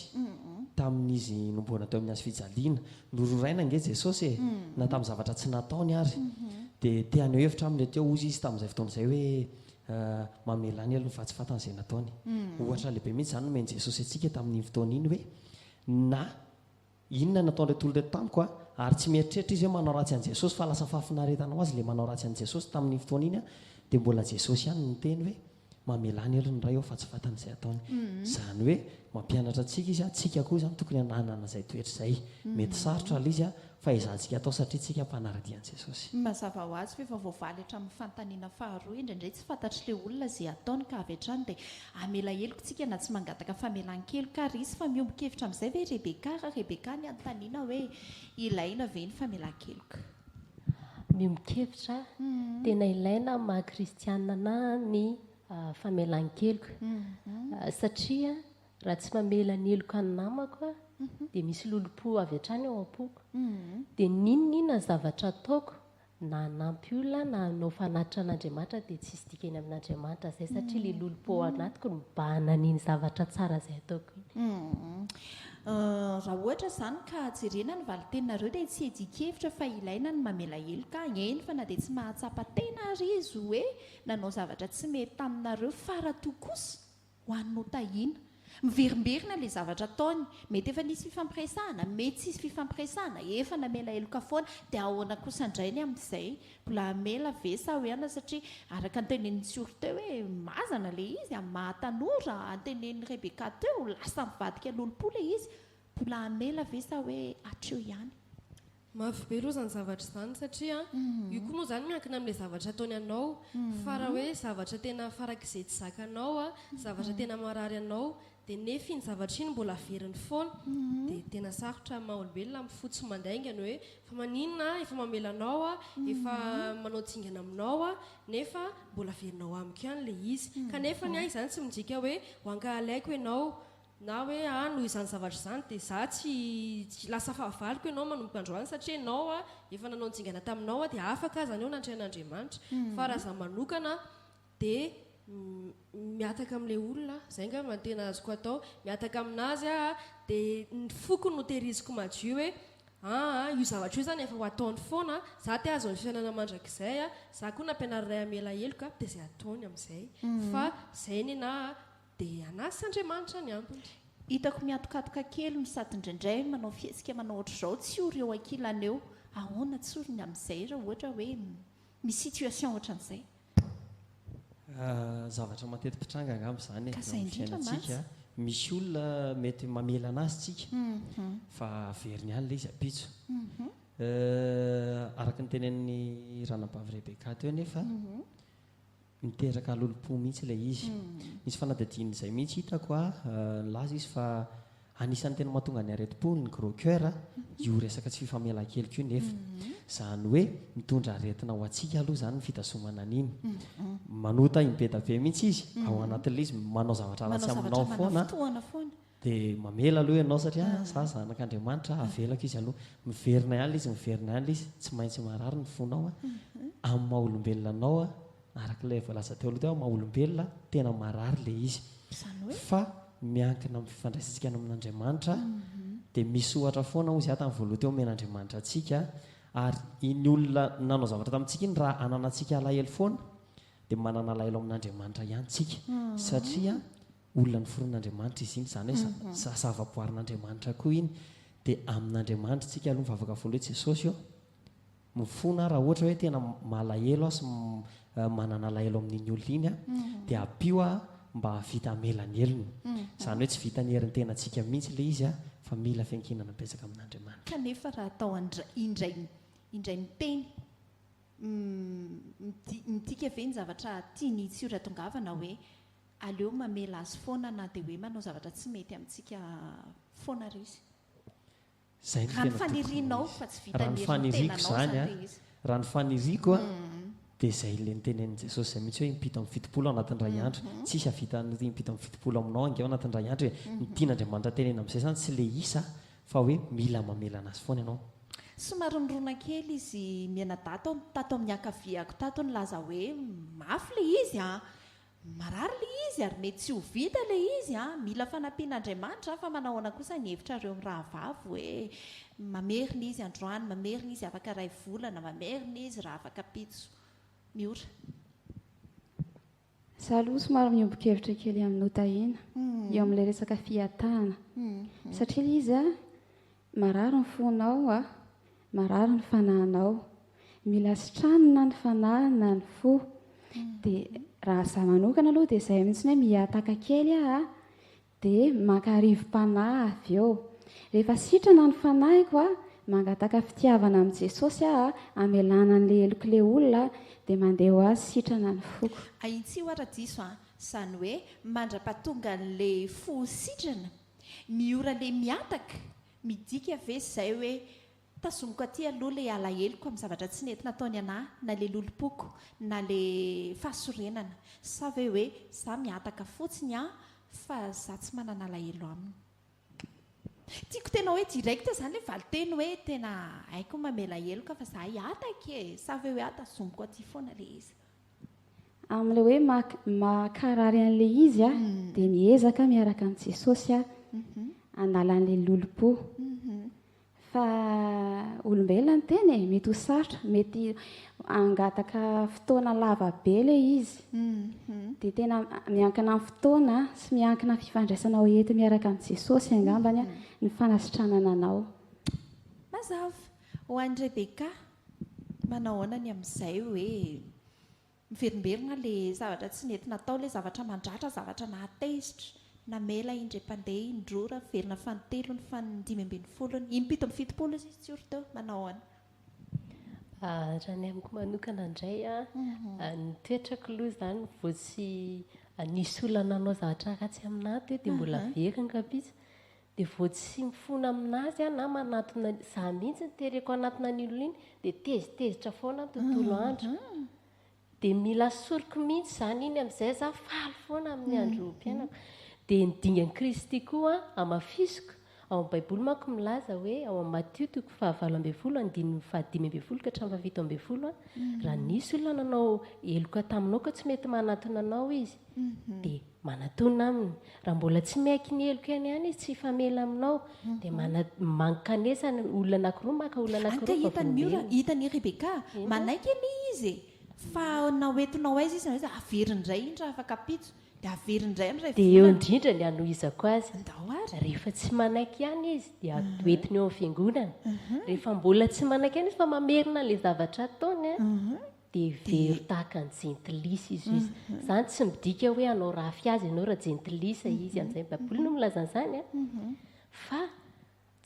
tamin'izy nomboana teo amin'ny azy fijaliana nororaina nge Jesosy na tamin'ny zavatra tsy nataony ary dia teany hevitra aminy teo ozy izy tamin'izay fotoana izay hoe mamela any aloha fatsifatana izay nataony ohatra lehibe mihitsy zany nomeny Jesosy antsika tamin'iny fotoana iny hoe na inona nataon'ilay tolo teto tamiko ary tsy mieritreritra izy hoe manao ratsy an' Jesosy fa lasa fahafinaretanao azy le manao ratsy an' Jesosy tamin'ny fotoana iny dia mbola Jesosy ihany niteny hoe mamelany aloha ny ray ao fa tsy fatana izay ataony izany hoe mampianatra antsika izy tsika koa zany tokony hananana izay toetra izay mety sarotra ala izy fa izantsika atao satria tsika mpanaradian'i Jesosy mazava ho azy fa efa voavaly hatramin'ny fanontaniana faharoa indraindray tsy fantatry ilay olona izay ataony ka avy hatrany dia amela heloko tsika na tsy mangataka famelan-keloka ary izy fa miombokevitra amin'izay ve Rebeka ny anontaniana hoe ilaina ve ny famelan-keloka miombokevitra tena ilaina maha kristianina na ny famelan-keloka satria raha tsy mamela ny heloka ny namako dia misy lolopo avy hatrany ao am-poko dia ninona zavatra ataoko na hanampy olona na hanao fanatitra an'Andriamanitra dia tsy hisy dikany amin'Andriamanitra zay satria ilay lolopo ao anatiko no mibahana an'iny zavatra tsara izay ataoko iny raha ohatra izany ka jerena ny valitenareo dia tsy hedikevitra fa ilaina ny mamela heloka eny fa na dia tsy mahatsapa tena ary izy hoe nanao zavatra tsy mety taminareo faratoa kosa ho an'ny notahiana miverimberina ilay zavatra ataony mety efa nisy fifampiresahana mety tsisy fifampiresahana efa namela heloka foana dia ahoana kosa indrainy amin'izay mbola amela ve sa hoana satria araka antenen'ny tsioro teo hoe mazana ilay izy amin'ny mahatanora antenen'ny Rebeka teo lasa mivadika lolopo ilay izy mbola amela ve sa hoe hatreo ihany mafy be aloha zany zavatra izany satria io koa moa zany miankina amin'ilay zavatra ataony anao fa raha hoe zavatra tena farak'izay tsy zakanao zavatra tena marary anao dia nefa iny zavatra iny mbola veriny foana dia tena sarotra maha-olombelona mifotsy mandaingana hoe fa maninona efa mamelanao efa manao tsingana aminao nefa mbola verinao amiko ihany ilay izy kanefa ny izany tsy midika hoe hoangahalaiko ianao na hoe noho izany zavatra izany dia za tsy lasa fahavaliko ianao manomboka androany satria ianao efa nanao tsingana taminao dia afaka aza anao nandrian'Andriamanitra fa raha za manokana dia miataka amin'ilay olona izay nga mantena azoko atao miataka aminazy dia ny foko no tehiriziko madio hoe io zavatra io zany efa ho ataony foana za te azo ny fiainana mandrakizay za koa nampianariray amela heloka dia izay ataony amin'izay fa izay ny dia anasy Andriamanitra ny ambony hitako miatokatoka kely no sady indraindray manao fiesika manao ohatr'izao tsy ory eo ankilana eo ahoana tsorony amin'izay raha ohatra hoe misy situation ohatran'izay zavatra mateti-pitranga angamba zany fiainatsika misy olona mety mamela anazy tsika fa veriny ihany le izy apitso araka ny tenen'ny ranabavy Rebeka teo nefa miteraka lolopo mihitsy ilay izy misy fanadadiany izay mihitsy hitako laza izy fa anisan'ny tena mahatonga ny areti-po ny gros cœur io resaka tsy fifamelan-keliko io nefa zany hoe mitondra aretina ho atsika aloha zany ny fitasomana an'iny manota imbeda be mihitsy izy ao anatin'ilay izy manao zavatra ratsy aminao foana dia mamela aloha ianao satria za zanak'Andriamanitra avelako izy aloha miverina ihany izy tsy maintsy marary ny fonao amin'ny maha-olombelona anao arak'ilay voalaza teo aloha teo maha-olombelona tena marary le izy fa miankina amin'ny fifandraisantsika amin'Andriamanitra dia misy ohatra foana ozy tamin'ny voaloha teo men'Andriamanitra atsika ary iny olona nanao zavatra tamintsika iny raha ananantsika alahelo foana dia manana alahelo amin'Andriamanitra ihany tsika satria olona ny foron'Andriamanitra izy iny zany hoe zava-boarin'Andriamanitra koa iny dia amin'Andriamanitra tsika aloha mivavaka voaloha Jesosy mifona raha ohatra hoe tena malahelo sy manana alahelo amin'iny olona iny dia apio mba vita amelany elony zany hoe tsy vita ny herin'ny tena tsika mihitsy le izy fa mila fiankinana betsaka amin'Andriamanitra kanefa raha atao indray miteny mitika ve ny zavatra tiany tsy ora tongavana hoe aleo mamela azy foana na dia hoe manao zavatra tsy mety amintsika foana ry izy raha ny fanirinao fa tsy vita ny herin'ny tenanao zany izy raha ny faniriko dia izay le nitenen'i Jesosy izay mihitsy hoe impito amin'ny fitopolo ao anatin'ny ray andro tsisy havita impito amin'ny fitopolo aminao ange ao anatin'ny ray andro hoe nitian'Andriamanitra tenena amin'izay zany tsy le isa fa hoe mila mamela anazy foana ianao somary nirona kely izy miana-dato tato amin'ny akaviako tato ny laza hoe mafy le izy marary le izy ary mety tsy ho vita le izy mila fanampian'Andriamanitra fa manahoana kosa ny hevitra reo raha vavy hoe mamerina izy androany mamerina izy afaka ray volana mamerina izy raha afaka pitso miora zaloha somary miombo-kevitra kely amin'ny notahina eo amin'ilay resaka fiatahana satria izy marary ny fonao marary ny fanahinao mila sitranina ny fanahina ny fo dia raha za manokana aloha dia izay mihitsy hoe miataka kely dia makarivo-panahy avy eo rehefa sitrana ny fanahiko mangataka fitiavana amin'ny Jesosy amelana an'ilay elok'ilay olona dia mandeha ho azy sitrana ny foko aintsy ohatra diso izany hoe mandra-pahatonga n'ilay fo sitrana miora le miataka midika ve izay hoe tasomiko aty aloha le alaheloko amin'ny zavatra tsy nety nataony anahy na le lolopoko na le fahasorenana sa ve hoe za miataka fotsiny fa za tsy manana alahelo aminy tiako tena hoe direct zany le valiteny hoe tena haiko mamela heloka fa za hiataka sa ve hoe tasomiko aty foana le izy amin'ilay hoe makarary an'ilay izy dia miezaka miaraka amin'ny Jesosy analan'ilay lolopo fa olombelona ny teny mety ho sarotra mety angataka fotoana lava be le izy dia tena miankina amin'ny fotoana sy miankina fifandraisana ety miaraka amin'ny Jesosy angambany ny fanasitranana anao mazava ho an'ny Rebeka manao honany amin'izay hoe miverimberina le zavatra tsy nety natao le zavatra mandratra zavatra nahatezitra namela indre-pandeha indrora verina fanitelo ny fanidimy ambin'ny folony impito amin'ny fitopolo izy tsy ory teo manao hoany raha ny amiko manokana indray ny toetrako aloha zany vao tsy nisy olona nanao zavatra ratsy aminaty dia mbola verina kapitsy dia vao tsy mifona aminazy na manatona za mihitsy nytereko anatina ny olona iny dia tezitezitra foana ny tontolo andro dia mila soroko mihitsy zany iny amin'izay za faly foana amin'ny andro mpiainako dia nydingan'i Kristy koa amafisiko ao amin'ny baiboly manko milaza hoe ao amin'ny Matio 7:25-20 ka hatramin'ny 7:20 raha nisy olona nanao heloka taminao ka tsy mety manatona anao izy dia manatona aminy raha mbola tsy maiky ny heloka eny ihany izy tsy famela aminao dia mankanesa olona anankiroa maka olona anankiroa hitany Rebeka manaiky ny izy fa nahoentinao aiza izy averiny indray indra afaka pitso dia averindray amin'ray dia eo volana indrindra ny anohizako azy ndao ary rehefa tsy manaiky ihany izy dia toetiny eo amin'ny fiangonana rehefa mbola tsy manaiky ihany izy fa mamerina ilay zavatra ataony a dia very tahaka ny jentilisa izy izy izany tsy midika hoe anao rafy azy ianao raha jentilisa izy amin'izay baboly no milazan'izany a fa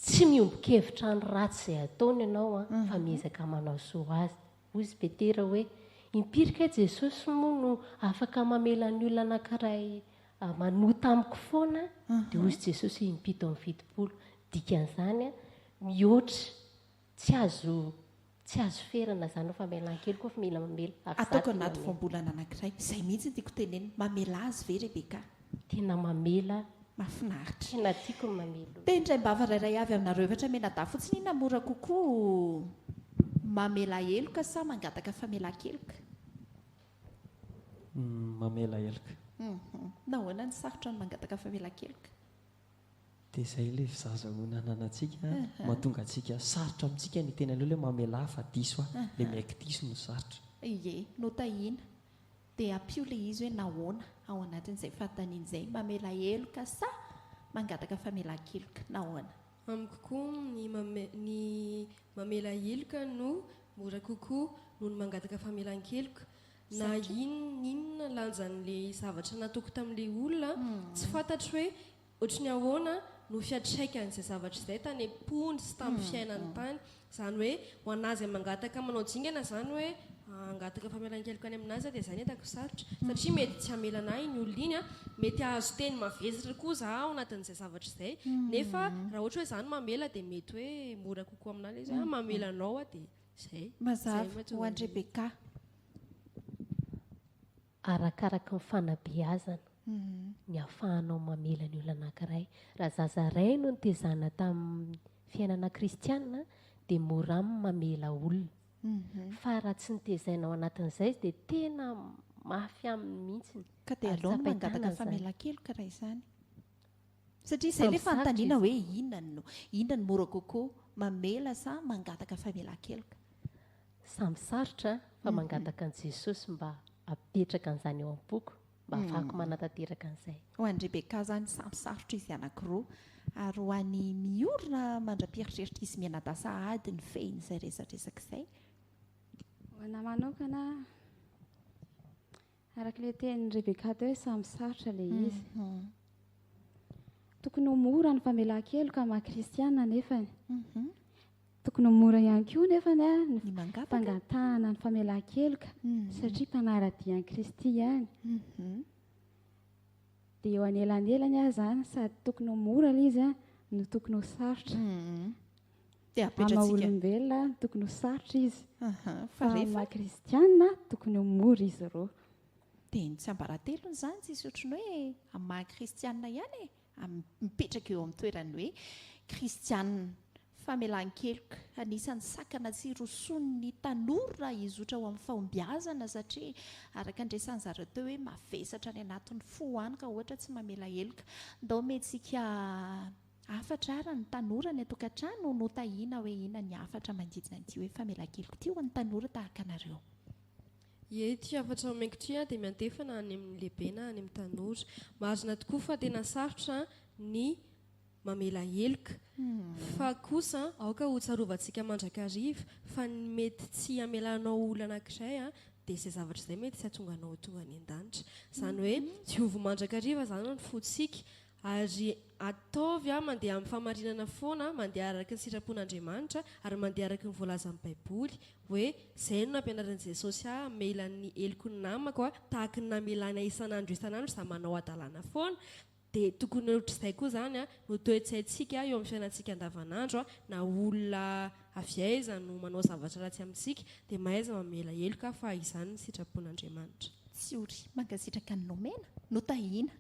tsy miombon-kevitra ny ratsy izay ataony ianao a fa miezaka manao soa azy ozy petera hoe impirika jesosy moa no afaka mamela ny olona anankiray manota amiko foana dia ozy jesosy impito amin'ny fitopolo dikan'izany a mihoatra tsy azo ferana izany ho famelan-kely koa fa mila mamela ataoko anaty voambolana anankiray izay mihitsy tiako teneny mamela azy ve Rebeka tena mamela mahafinaritra tena tiako ny mamela tendraim-bava rairay avy aminareo efatra mena-da fotsiny ina mora kokoa mamela eloka sa mangataka famela-keloka mamela eloka nahoana ny sarotra ny mangataka famela-keloka dia izay ilay fizazahoana nanantsika mahatonga antsika sarotra amintsika ny tena aleo ilay mamela fa diso ilay maiky diso no sarotra ie no tahina dia ampio ilay izy hoe nahoana ao anatin'izay fantaniana izay mamela eloka sa mangataka famela-keloka nahoana amiko koa ny mamela eloka no mora kokoa noho ny mangataka famelan-keloka na inona lanjan'ilay zavatra nataoko tamin'ilay olona tsy fantatro hoe ohatry ny ahoana no fiatraikanyizay zavatra izay tany am-pony sy tamin'ny fiainany tany izany hoe ho anazy mangataka manao jingana izany hoe angataka famelan-keloka any aminazy dia izay netako sarotra satria mety tsy hamelana iny olona iny a mety ahazo teny mavesatra koa za ao anatin'izay zavatra izay nefa raha ohatra hoe izany mamela dia mety hoe mora kokoa amin'azy izy mamelanao a dia izay mazava ho an'ny Rebeka arakaraka ny fanabeazana ny ahafahanao mamela ny olona anankiray raha zaza ray no nitezana tamin'ny fiainana kristianina dia mora aminy mamela olona fa raha tsy nitezainao anatin'izay dia tena mafy aminy mihitsy ka dia aloha mangataka famela-keloka raha izany satria izay ilay fantaniana hoe inona ny mora kokoa mamela sa mangataka famela-keloka samy sarotra fa mangataka an' Jesosy mba apetraka an'izany eo am-poko mba afahako manatanteraka an'izay ho an'ny Rebeka zany samy sarotra izy anankiroa ary ho an'ny miorina mandra-pieritreritra izy mianadasa ady ny fehiny izay resadresaka izay ho ana manokana araka ilay tenin'ny Rebeka teo hoe samy sarotra ilay izy tokony ho mora ny famelan-keloka maha-kristianina nefany tokony ho mora ihany koa nefany a ny fangatahana ny famelan-keloka satria mpanaradian'i Kristy ihany dia eo anelanelany ahy izany sady tokony ho mora ilay izy a no tokony ho sarotra dia ama-olombelona tokony ho sarotra izy fa maha-kristianina tokony ho mora izy ireo dia ny tsy ambaratelony izany tsisy ohatrany hoe maha-kristianina ihany mipetraka eo amin'ny toerany hoe kristianina famelan-keloka anisan'ny sakana tsy roson'ny tanora izotra ho amin'ny fahombiazana satria araka andresany zareo teo hoe mavesatra any anatin'ny fo any ka ohatra tsy mamela eloka ndao metsika afatra ara ny tanora ny atokantrano no tahina hoe ina ny afatra manodidina an'ity hoe famela-keloka ity ho an'ny tanora tahaka anareo ty afatra maiko ty dia miantefana any amin'ny lehibe na any amin'ny tanora marina tokoa fa tena sarotra ny mamela eloka fa kosa aoka ho tsarovantsika mandrakariva fa ny mety tsy hamelanao olona anankiray dia izay zavatra izay mety tsy hatonganao tonga ny an-danitra izany hoe tsy ovy mandrakariva izany no fotsika ary ataovy mandeha amin'ny famarinana foana mandeha araka ny sitrapon'Andriamanitra ary mandeha araka ny voalazan'ny baiboly hoe izay no nampianaran'i Jesosy amela ny eloko ny namako tahaka ny namelana isan'andro za manao adalana foana dia tokony ohatr'izay koa izany no toe-tsaintsika eo amin'ny fiainantsika andavanandro na olona avy aiza no manao zavatra ratsy amintsika dia mahaiza mamela eloka fa izany ny sitrapon'Andriamanitra tsy ory mankasitraka ny nomena no tahina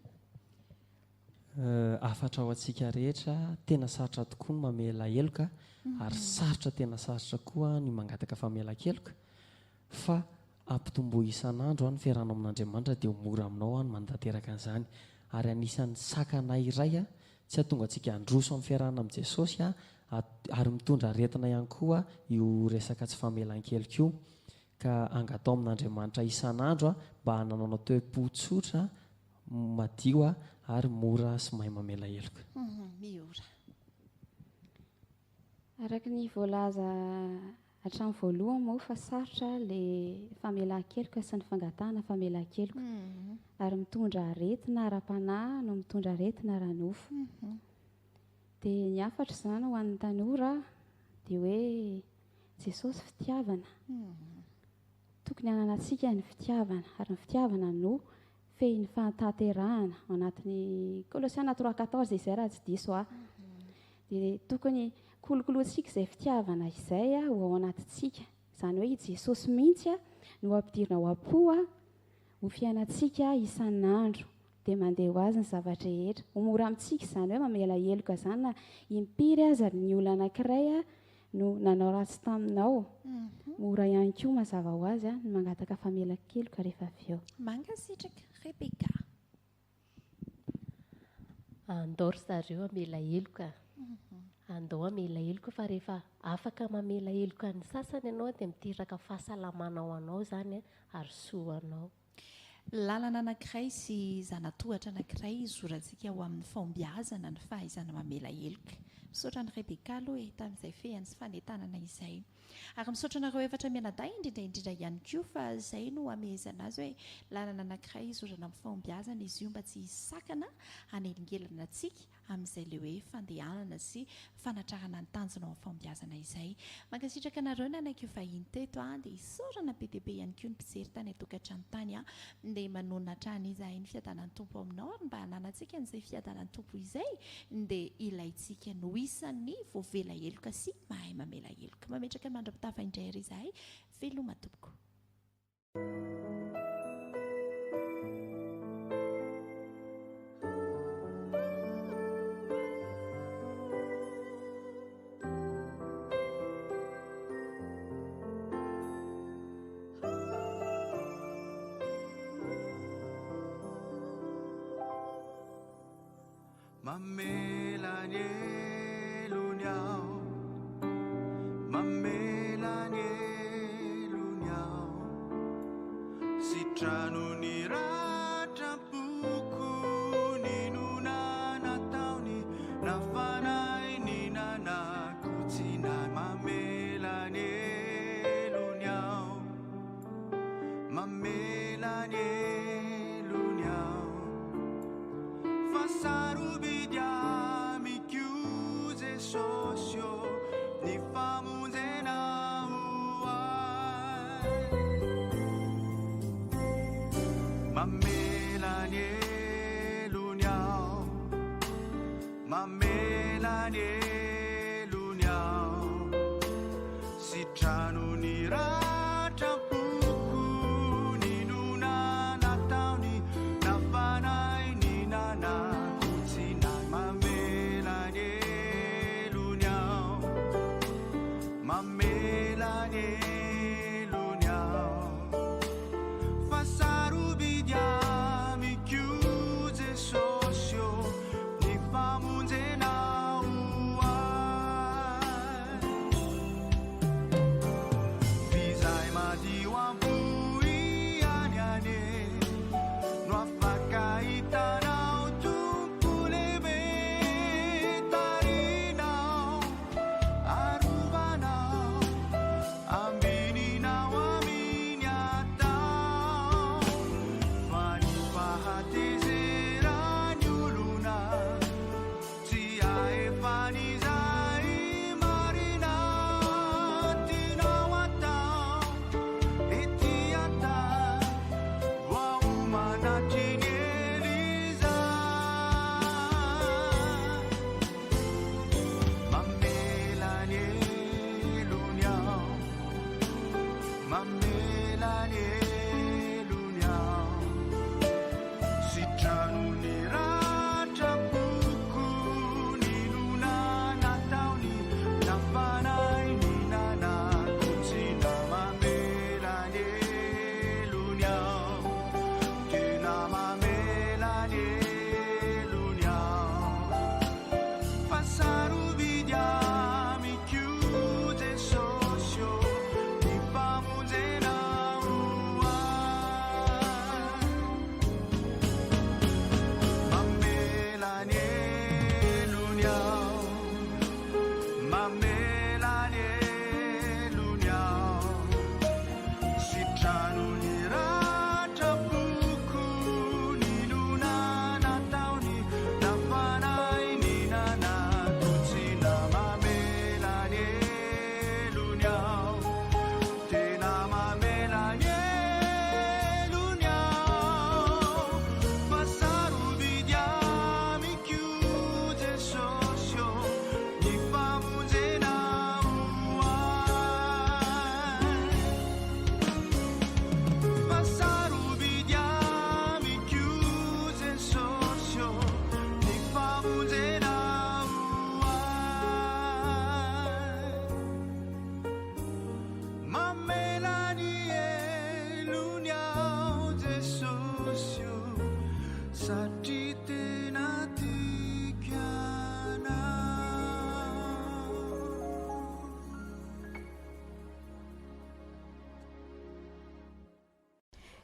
afatra ao antsika rehetra tena sarotra tokoa ny mamela eloka ary sarotra tena sarotra koa ny mangataka famela-keloka fa ampitombo isan'andro ny fiarahana amin'Andriamanitra dia mora aminao ny mandateraka an'izany ary anisan'ny sakana iray tsy hahatonga antsika androso amin'ny fiarahana amin'i Jesosy ary mitondra aretina ihany koa io resaka tsy famelan-keloka io ka angatao amin'Andriamanitra isan'andro mba hananao toe-po tsotra madio a ary mora sy mahay mamela heloka. Miora. Araka ny voalaza hatramin'ny voalohany moa fa sarotra le famelan-keloka sy ny fangatahana famelan-keloka ary mitondra aretina ara-panahy no mitondra aretina ara-nofo. Dia ny afatra izany ho an'ny tanora dia hoe Jesosy fitiavana. Tokony hananantsika ny fitiavana ary ny fitiavana no fehin'ny fahatanterahana ao anatin'ny Kolosiana 3:14 izay raha tsy diso aho. Dia tokony kolokoloantsika izay fitiavana izay ho ao anatintsika. Izany hoe i Jesosy mihitsy no ampidirina ao am-po ho fiainantsika isan'andro dia mandeha ho azy ny zavatra rehetra. Ho mora amintsika izany hoe mamela heloka izany na impiry aza ny olona anankiray no nanao ratsy taminao. Mora ihany koa mazava ho azy ny mangataka famelan-keloka rehefa avy eo. Mangasitraka Rebeka. Andao zareo amela heloka. Andao amela heloka fa rehefa afaka mamela heloka ny sasany ianao dia miteraka fahasalamana ao anao zany ary soa anao. Lalana anankiray sy zanatohatra anankiray zorantsika ho amin'ny fahombiazana ny fahaizana mamela heloka. Misaotra ny Rebeka aloha tamin'izay fehany sy fanentanana izay. Ary misaotra anareo efatra mianadahy indrindra ihany koa fa izay no amezana azy hoe lalana anankiray izorana amin'ny fahombiazana izy io mba tsy hisakana hanelingelana antsika amin'izay le hoe fandehanana sy fanatrarana ny tanjona ao amin'ny fahombiazana izay. Mankasitraka anareo nanaiky vahiny teto dia isaorana be dia be ihany koa ny mpijery tany atokantrano tany dia manonona hatrany izahay ny fiadanan'ny tompo aminao ary mba hananantsika n'izay fiadanan'ny tompo izay dia ilaintsika no isan'ny voavela heloka sy mahay mamela heloka. Mametraka ny mandra-pitafa indray ry izahay veloma tompoko. Mamela nyeluniao, mamela nyeluniao, sitrano ni ratrapuku ni nuna natauni nafanai ni nana kutina. Mamela nyeluniao, mamela nyeluniao, fasaru socio ni famuzena uai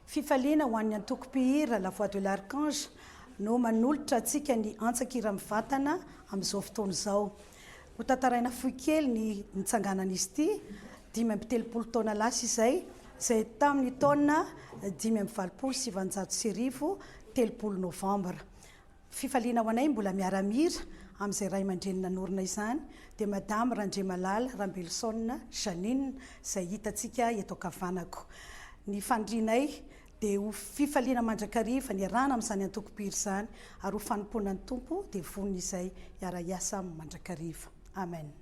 fifaliana ho an'ny antoko-pihira la voix de l'archange no manolotra atsika ny antsakira mivatana amin'izao fotoana izao. Ho tantaraina fohy kely ny nitsanganan'izy ity 5 taona lasa izay tamin'ny taona 5/7/30 novambra. Fifaliana ho anay mbola miaramira amin'izay ray aman-dreny nanorina izany dia madame Randriamalala Rambelson Janine izay hitantsika eto Kavanako. Ny fandrinay dia ho fifaliana mandrakariva ny arana amin'izany antoko-pihira izany ary ho fanompoanan'ny tompo dia vonona izay hiara-iasa mandrakariva. Amen.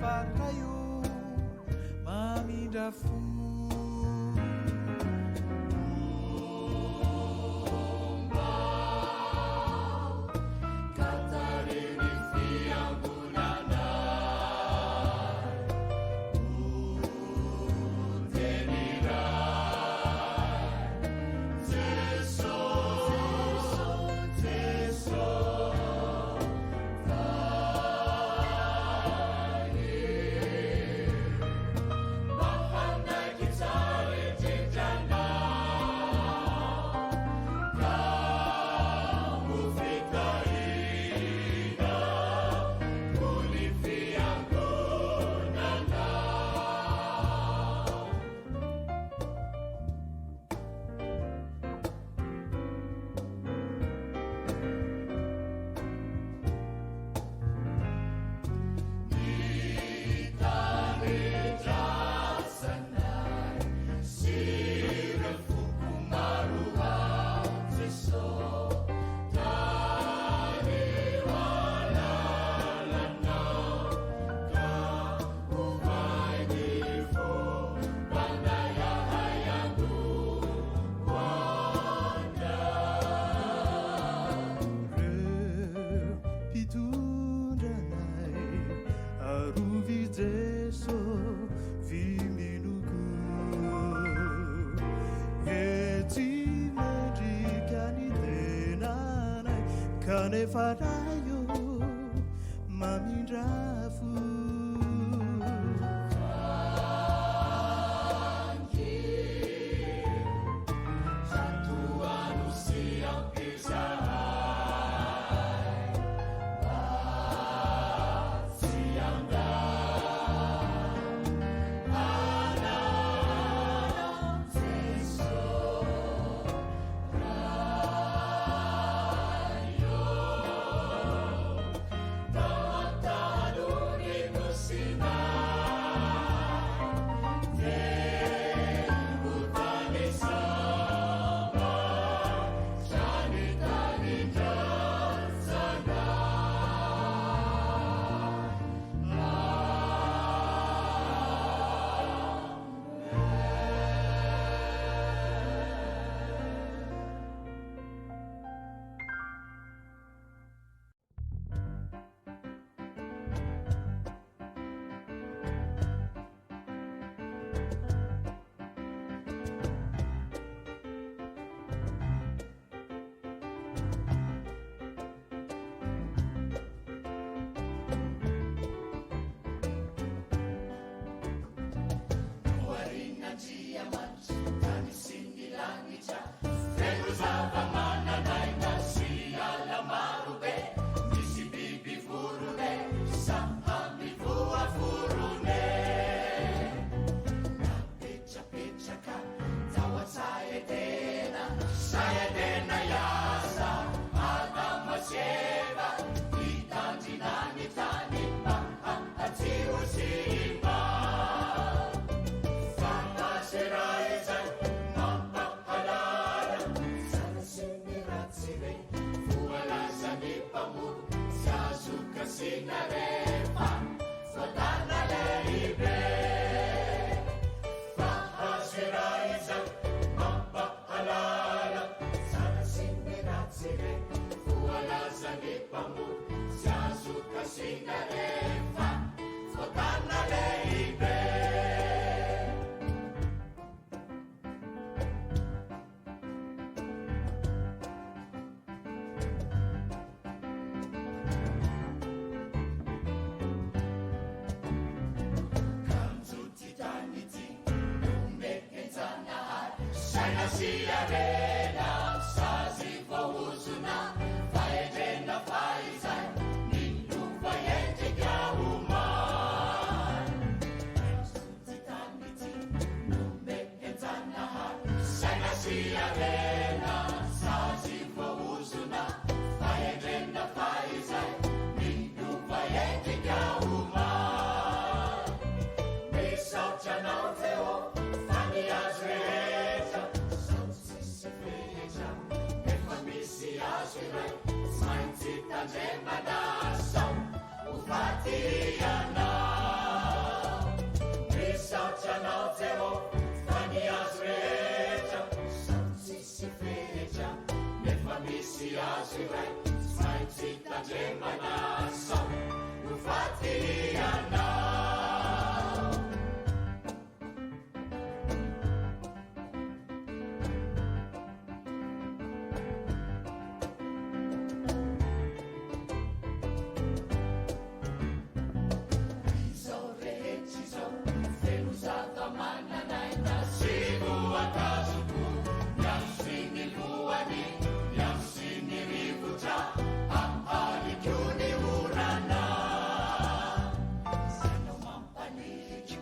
farraio mamindra fo Faraio mamindrafo manasao no fatianao. Izao rehetra izao feno zava-mananay nasimo akazoko miaso ny lohany miaso ny rivotra ahaliko ny orana sanao mampanilitro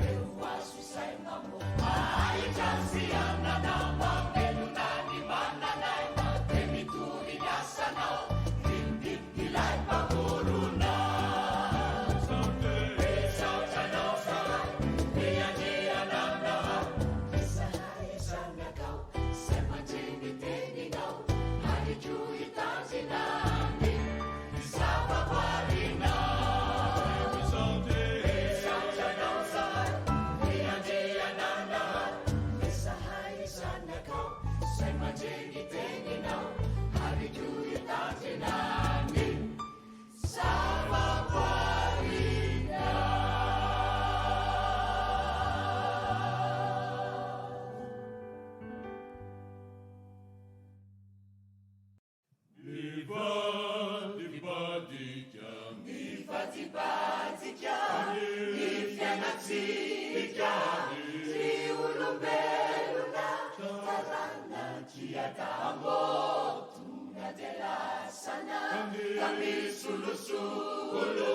reo azo izay mamo ahitra sy anana mamelona ny mananay de mitory ny asanao ilay mpamorona. Mivadibadika ny fiainatsika ny olombelona tarana kiadambo tonga de lasana ka misolosolo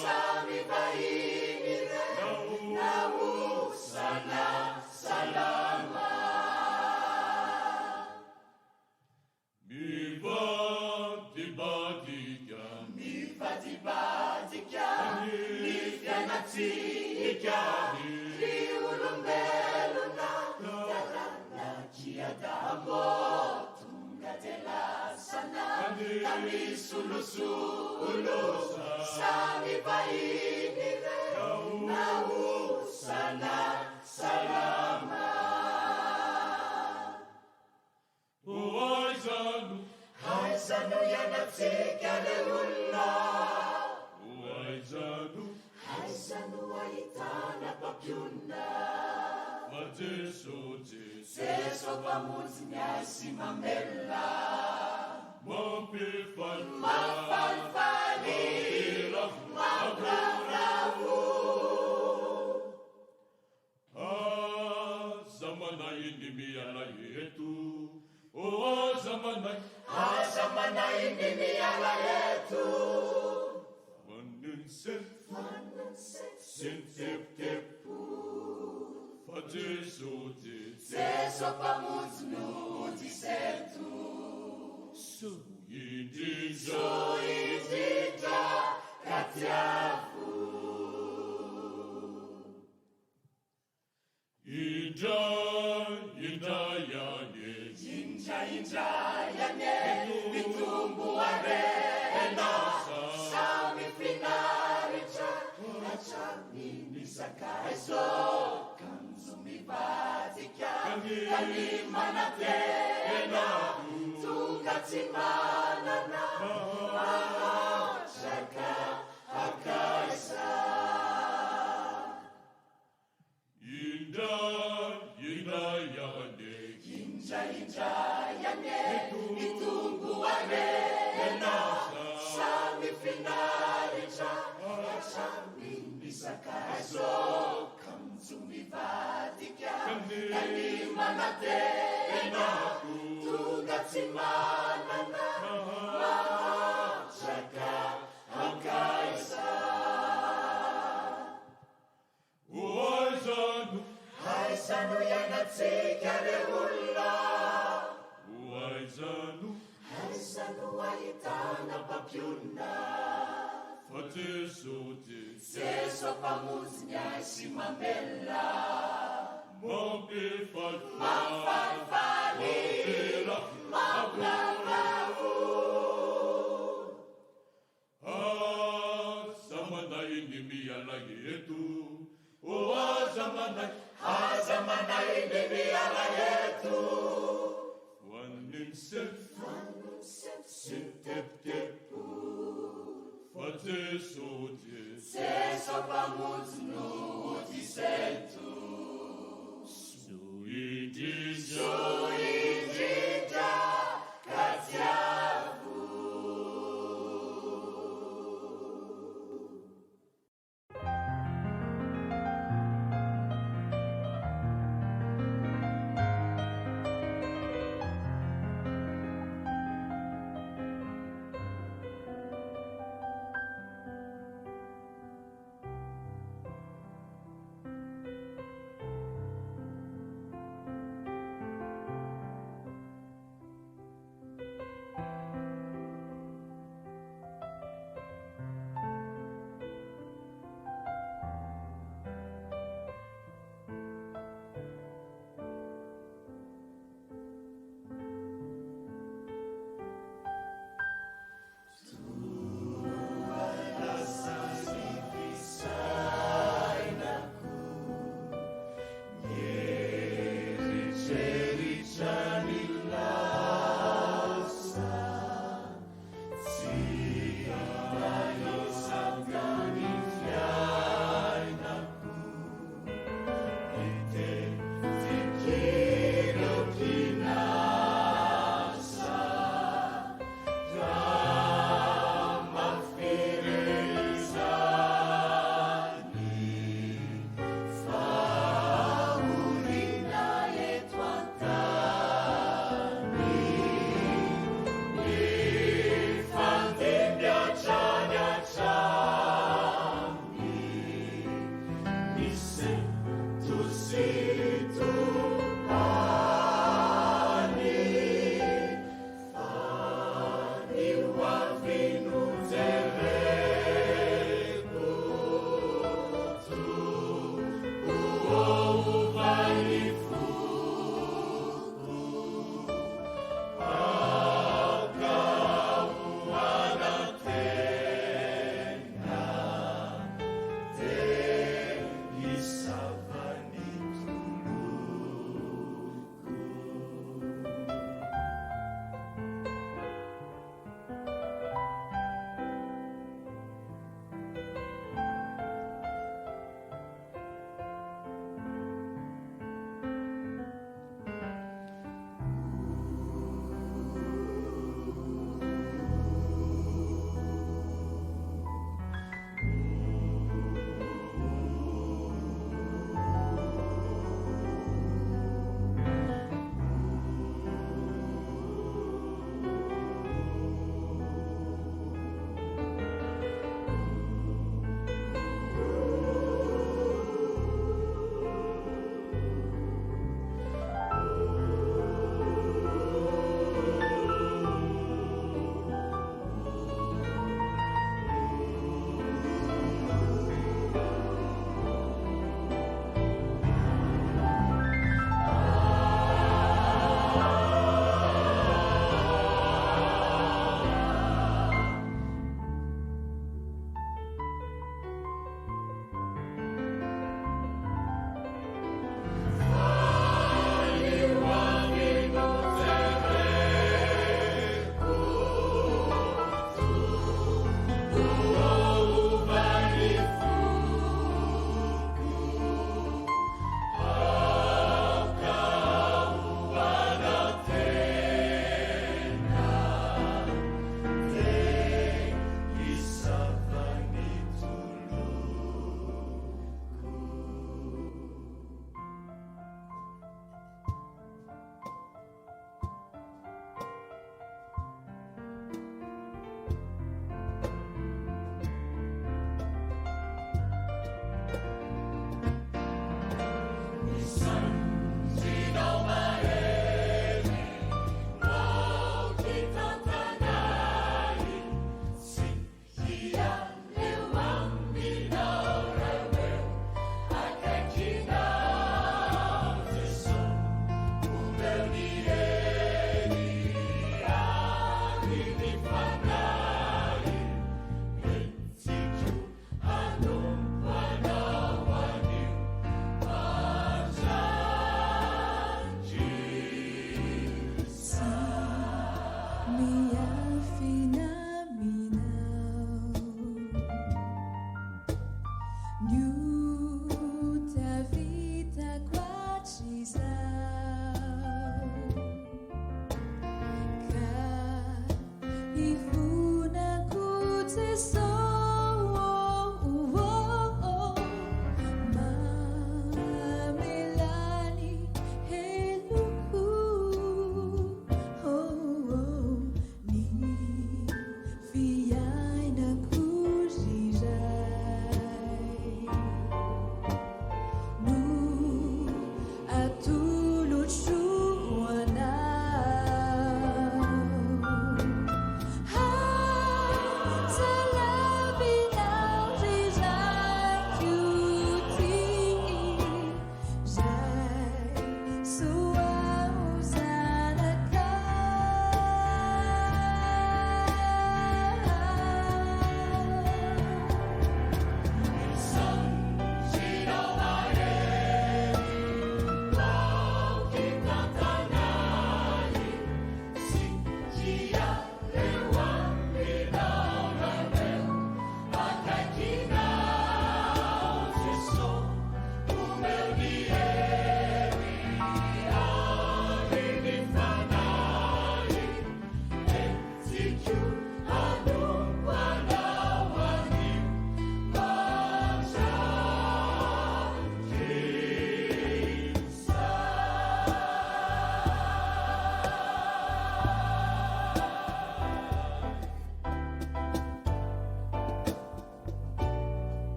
samy vahiny naosana salama. Mivadibadika ny fiainatsika ny olombelona tarana kiadambo tonga de lasana ka misolosolo samy vahiny naosana salama. Aizano ianatsika le olona aizano ahitana mpampiona fa Jeso mpamonjy ny asy mamelona mampifalifaly mampiravavo zamanay ny miala eto zamanay ny miala eto Sentep-tepo fa Jesu mpamonjy no diseto so indrindra ka tiavo indra yane mitumbu arena samy finaritra hatrany nisakaizo kanjo mivadika kany manatena tonga tsy manana mahatraka akaisa indra yane mitumbu arena samy finaritra hatrany nisakaizo kanjo mivadika kany manatena tonga tsy manana mahatraka akaisa. Aizano ianatsika le olona aizano ahitana mpampiona fa Jesu mpamonjy ny asy mamelona mampifalifaly mampiravavo zamanay ny miala eto zamanay ny miala eto Sentep-tepo Zesotie Sesapamutsno utisentu Suidinja Katiavu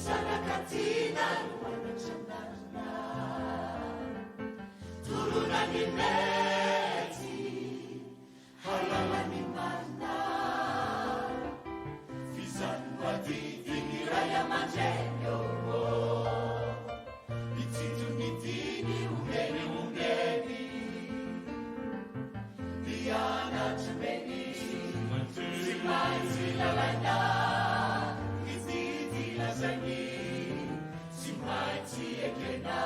Sanakatina wanachanana turuna ni meti halala ni mana fizan wadidi niraya majenyo ititu nitini ungeni ungeni diana tumeni simaiti lalana Simaiti ekena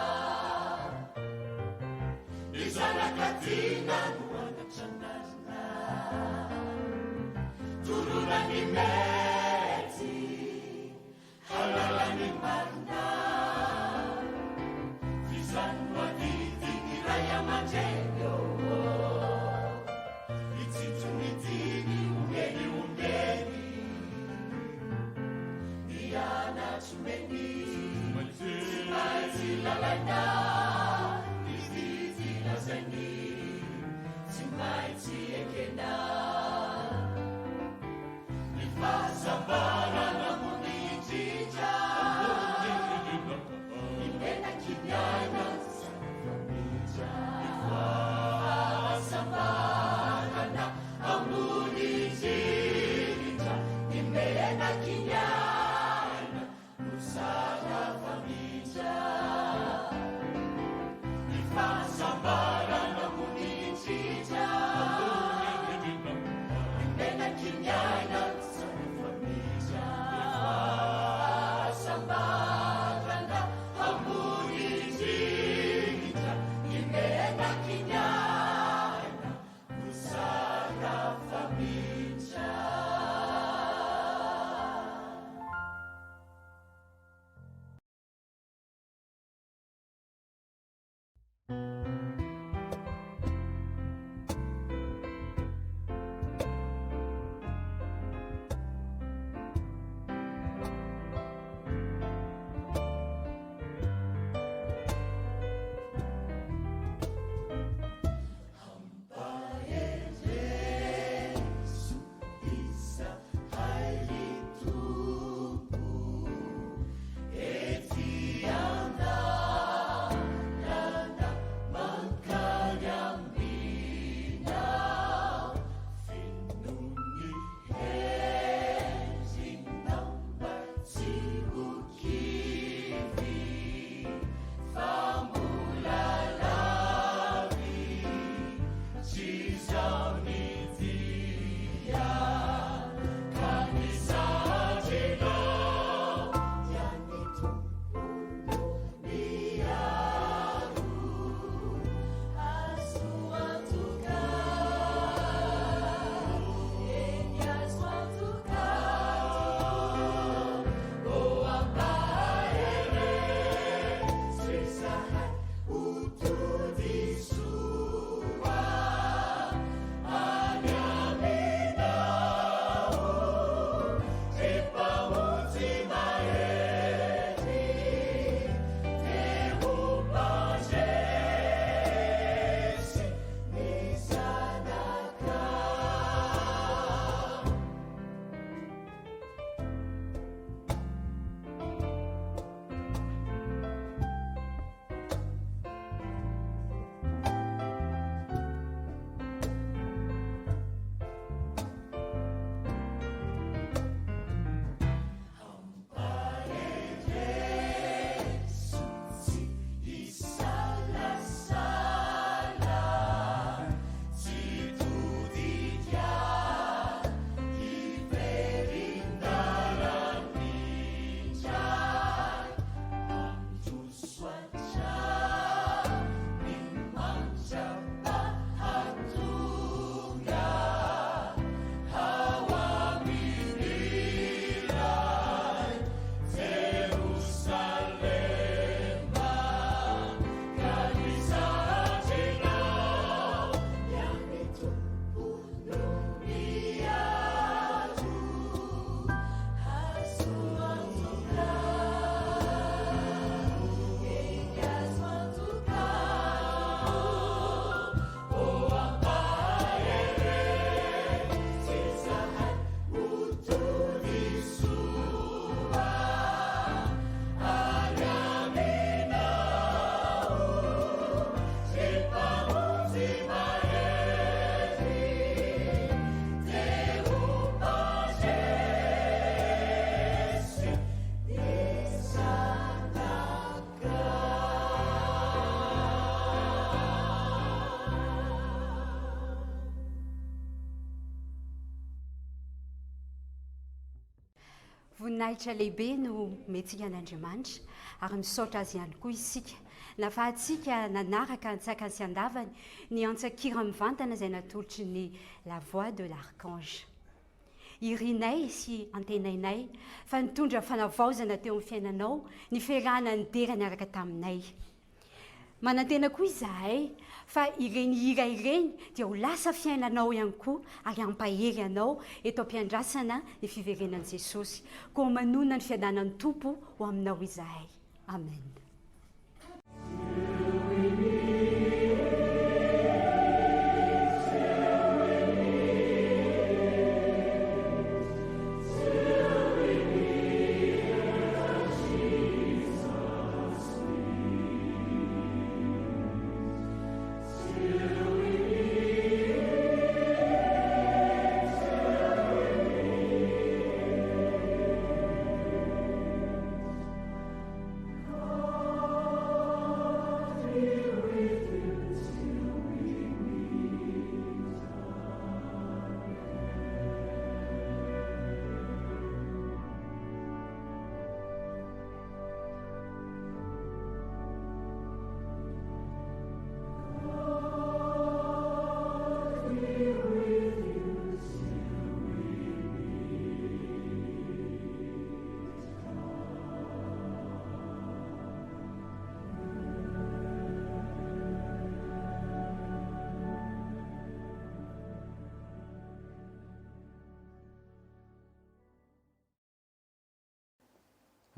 Izanakatina wanachanana turuna ni meti halala ni mana fizan wadidi niraya majenyo ititu nitini ungeni ungeni diana tumeni Simaiti lalana Izizi lazani Simaiti ekena Nifazambara na munijija Nimena kinyana Sanfamija Nifazambara na munijija Nimena kinyana Nusana famija Nifazambara na munijija Nimena kinyana Sana famija Nifazambara na munijija Nimena kinyana Nusana famija voninahitra lehibe no mentsika an'Andriamanitra ary misaotra azy ihany koa isika nafa atsika nanaraka antsakany sy andavany ny antsakira mivantana izay natolotry ny la voix de l'archange irinay sy antenainay fa nitondra fanavaozana teo amin'ny fiainanao ny fiarahana ny dera niaraka taminay manantena koa izahay fa ireny hira ireny dia ho lasa fiainanao ihany koa ary ampahery anao eto am-piandrasana ny fiverenan'i Jesosy koa manona ny fiadanan'ny tompo ho aminao izahay amen.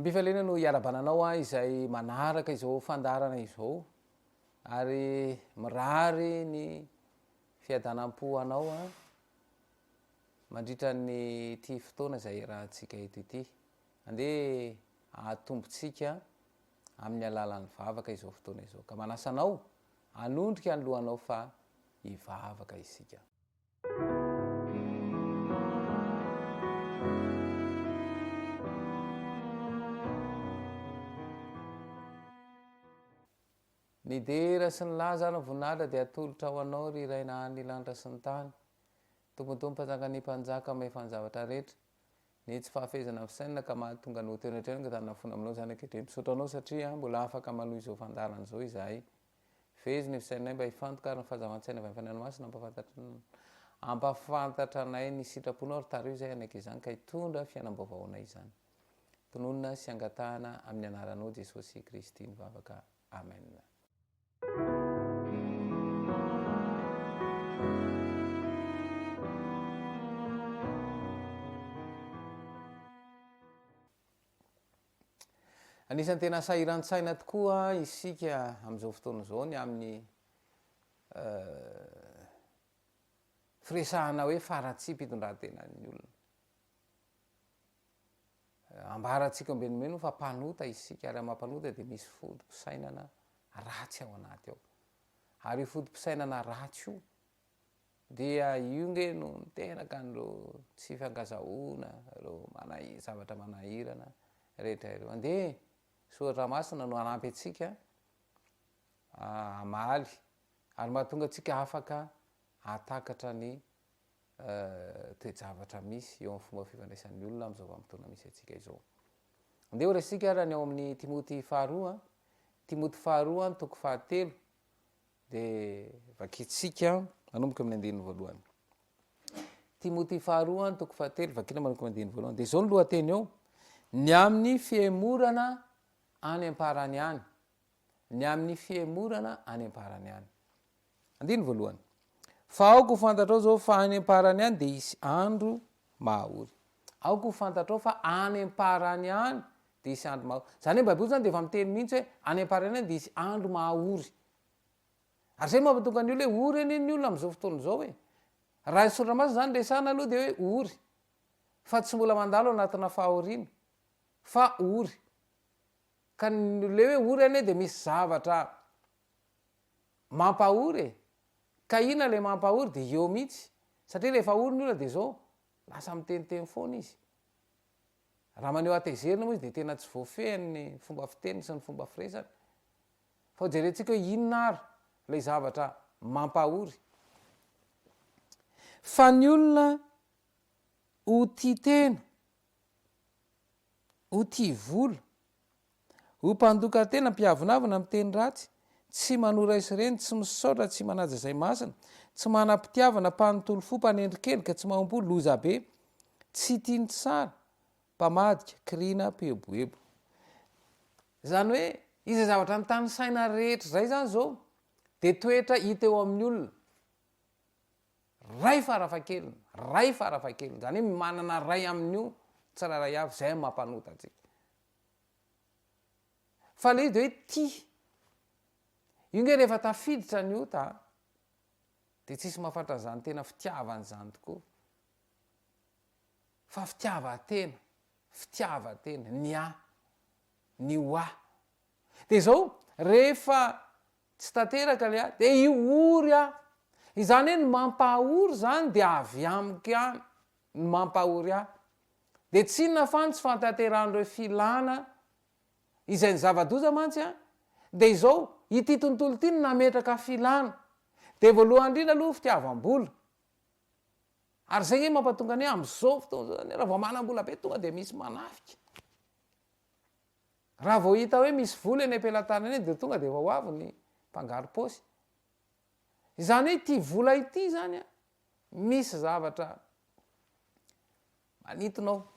Mbifalena no iarabananao izay manaraka izao fandarana izao ary mirary ny fiadanam-po anao mandritra ny ty fotoana izay rahantsika eto ity andeha atombotsika amin'ny alalan'ny vavaka izao fotoana izao ka manasanao anondrika ny lohanao fa hivavaka isika. Ny dera sy ny laza ny voninahitra dia atolotra ho anao ry raina ny lanitra sy ny tany tompotompo mpanjaka ny mpanjaka amin'ny fanjavatra rehetra ny tsy fahafezana amin'ny saina ka mahatonga ny hotenetrena ka tanana fona aminao zany ankehitriny misaotra anao satria mbola afaka maloha izao fandarana izao izahay fezy ny fisainay mba hifantoka ary ny fahazavan-tsaina avy amin'ny fananomasina ampafantatra anay ny sitraponao ary tario izay anaiky izany ka hitondra fiainam-baovaonay izany tononona sy angatahana amin'ny anaranao Jesosy Kristy mivavaka amen. Anisan'ny tena sahiran-tsaina tokoa isika amin'izao fotoana izao ny amin'ny firesahana hoe faratsy mpitondran-tenan'ny olona. Ambaratsika ombenomeno fa mpanota isika ary mampanota dia misy fodim-pisainana ratsy ao anaty ao. Ary fodim-pisainana ratsy io dia io nge no miteraka an'ireo tsy fiankazahoana, ireo zavatra manahirana rehetra ireo. Andeha soatra masina no anampy atsika amaly ary mahatonga atsika afaka atakatra ny toe-javatra misy eo amin'ny fomba fifandraisan'ny olona amin'izao vanim-potoana misy atsika izao. Andeha ora isika raha ny ao amin'ny Timoty faharoa, Timoty faharoa ny toko fahatelo dia vakitsika manomboka amin'ny andininy voalohany. Timoty faharoa ny toko fahatelo vakina manomboka amin'ny andininy voalohany dia izao ny lohateny eo ny amin'ny fiemorana any amparany any, ny amin'ny fiemorana any amparany any. Andininy voalohany. Fa aoko fantatrao zao fa any amparany any dia hisy andro mahaory. Aoko fantatrao fa any amparany any dia hisy andro mahaory. Zany hoe Baiboly zany dia efa miteny mihitsy hoe any amparany any dia hisy andro mahaory. Ary zay mampatonga ny olona hoe ory eny ny olona amin'izao fotoana izao hoe. Raha ny soramasina zany resahana aloha dia hoe ory. Fa tsy mbola mandalo anatina fahoriana. Fa ory. Ka le hoe ory eny dia misy zavatra mampahory. Ka ina le mampahory dia eo mihitsy. Satria rehefa ory ny olona dia zao lasa miteniteny foana izy. Raha maneho atezerina moa izy dia tena tsy voafehany ny fomba fiteniny sy ny fomba firesana. Fa jerentsika hoe inona ary ilay zavatra mampahory. Fa ny olona ho tia tena ho tia vola ho mpandoka tena mpiavonavina amin'ny teny ratsy tsy manora isy reny tsy misaotra tsy manaja izay masina tsy manam-pitiavana mpanontolo fo mpanendrikely ka tsy mahompo loza be tsy tiany tsara mpamadika kriana peboebo zany hoe izay zavatra ny tany saina rehetra zay zany zao de toetra hita eo amin'ny olona ray farafakeliny ray farafakeliny zany hoe manana ray amin'io tsiraray avy zay mampanotatsika fa le izy de hoe tia io nge rehefa tafiditra ny ota de tsisy mahafatra zany tena fitiavany zany tokoa fa fitiavatena ny oa de zao rehefa tsy tanteraka le a de io ory a izany hoe ny mampahory zany de avy amiko any ny mampahory a de tsy inona fany tsy fantateran'ireo filana izay ny zava-doza mantsy a de izao ity tontolo ity ny nametraka filana de voalohany indrindra aloha fitiavam-bola ary zay nge mampatonga ny hoe am'izao fotoana zany raha vao manam-bola be tonga de misy manafika raha vao hita hoe misy vola eny am-pelantanana eny de tonga de vao avy ny mpangaro paosy izany hoe ity vola ity zany a misy zavatra manitinao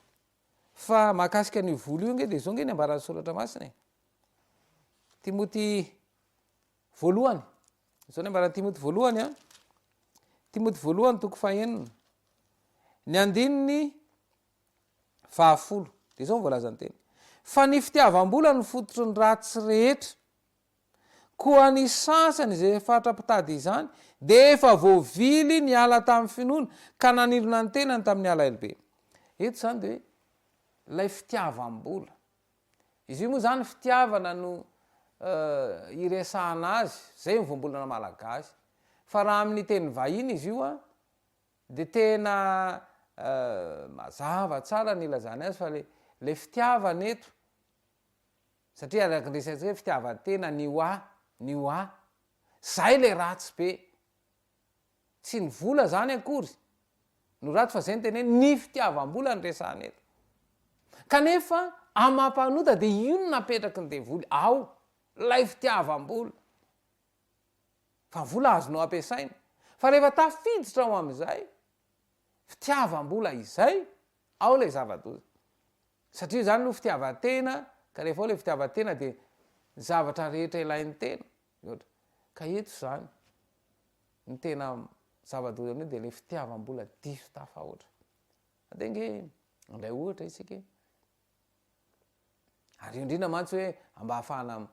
fa mahakasika ny vola io nge de zao nge ny ambaran'ny soratra masina Timoty voalohany zao ny ambaran'ny Timoty voalohany a Timoty voalohany toko fahenina ny andininy 10 de zao mivoalazany teny fa ny fitiavam-bola ny fototry ny ratsy rehetra koa ny sasany izay fatra-pitady izany de efa voavily ny ala tamin'ny finoana ka nanirona ny tenany tamin'ny alaelobe eto zany de hoe lay fitiavam-bola izy io moa zany fitiavana no iresahana azy zay mivombolana malagasy fa raha amin'ny teny vahiny izy io a de tena mazava tsara ny ilazany azy fa le fitiavana eto satria araky resatsika hoe fitiavatena ny oa zay le ratsy be tsy ny vola zany akory no ratsy fa zay ny teny hoe ny fitiavam-bola ny resahana eto kanefa amampanota de io no napetraky ny devoly ao lay fitiavam-bola fa vola azonao ampiasaina fa rehefa tafiditra ao am'izay fitiavam-bola izay ao lay zava-doza satria zany no fitiavatena ka rehefa ao le fitiavatena de zavatra rehetra ilain'ny tena ohatra ka eto zany ny tena zava-doza amin'io de le fitiavam-bola diso tafahoatra de nge lay ohatra isika ary indrindra mantsy hoe mba hahafahana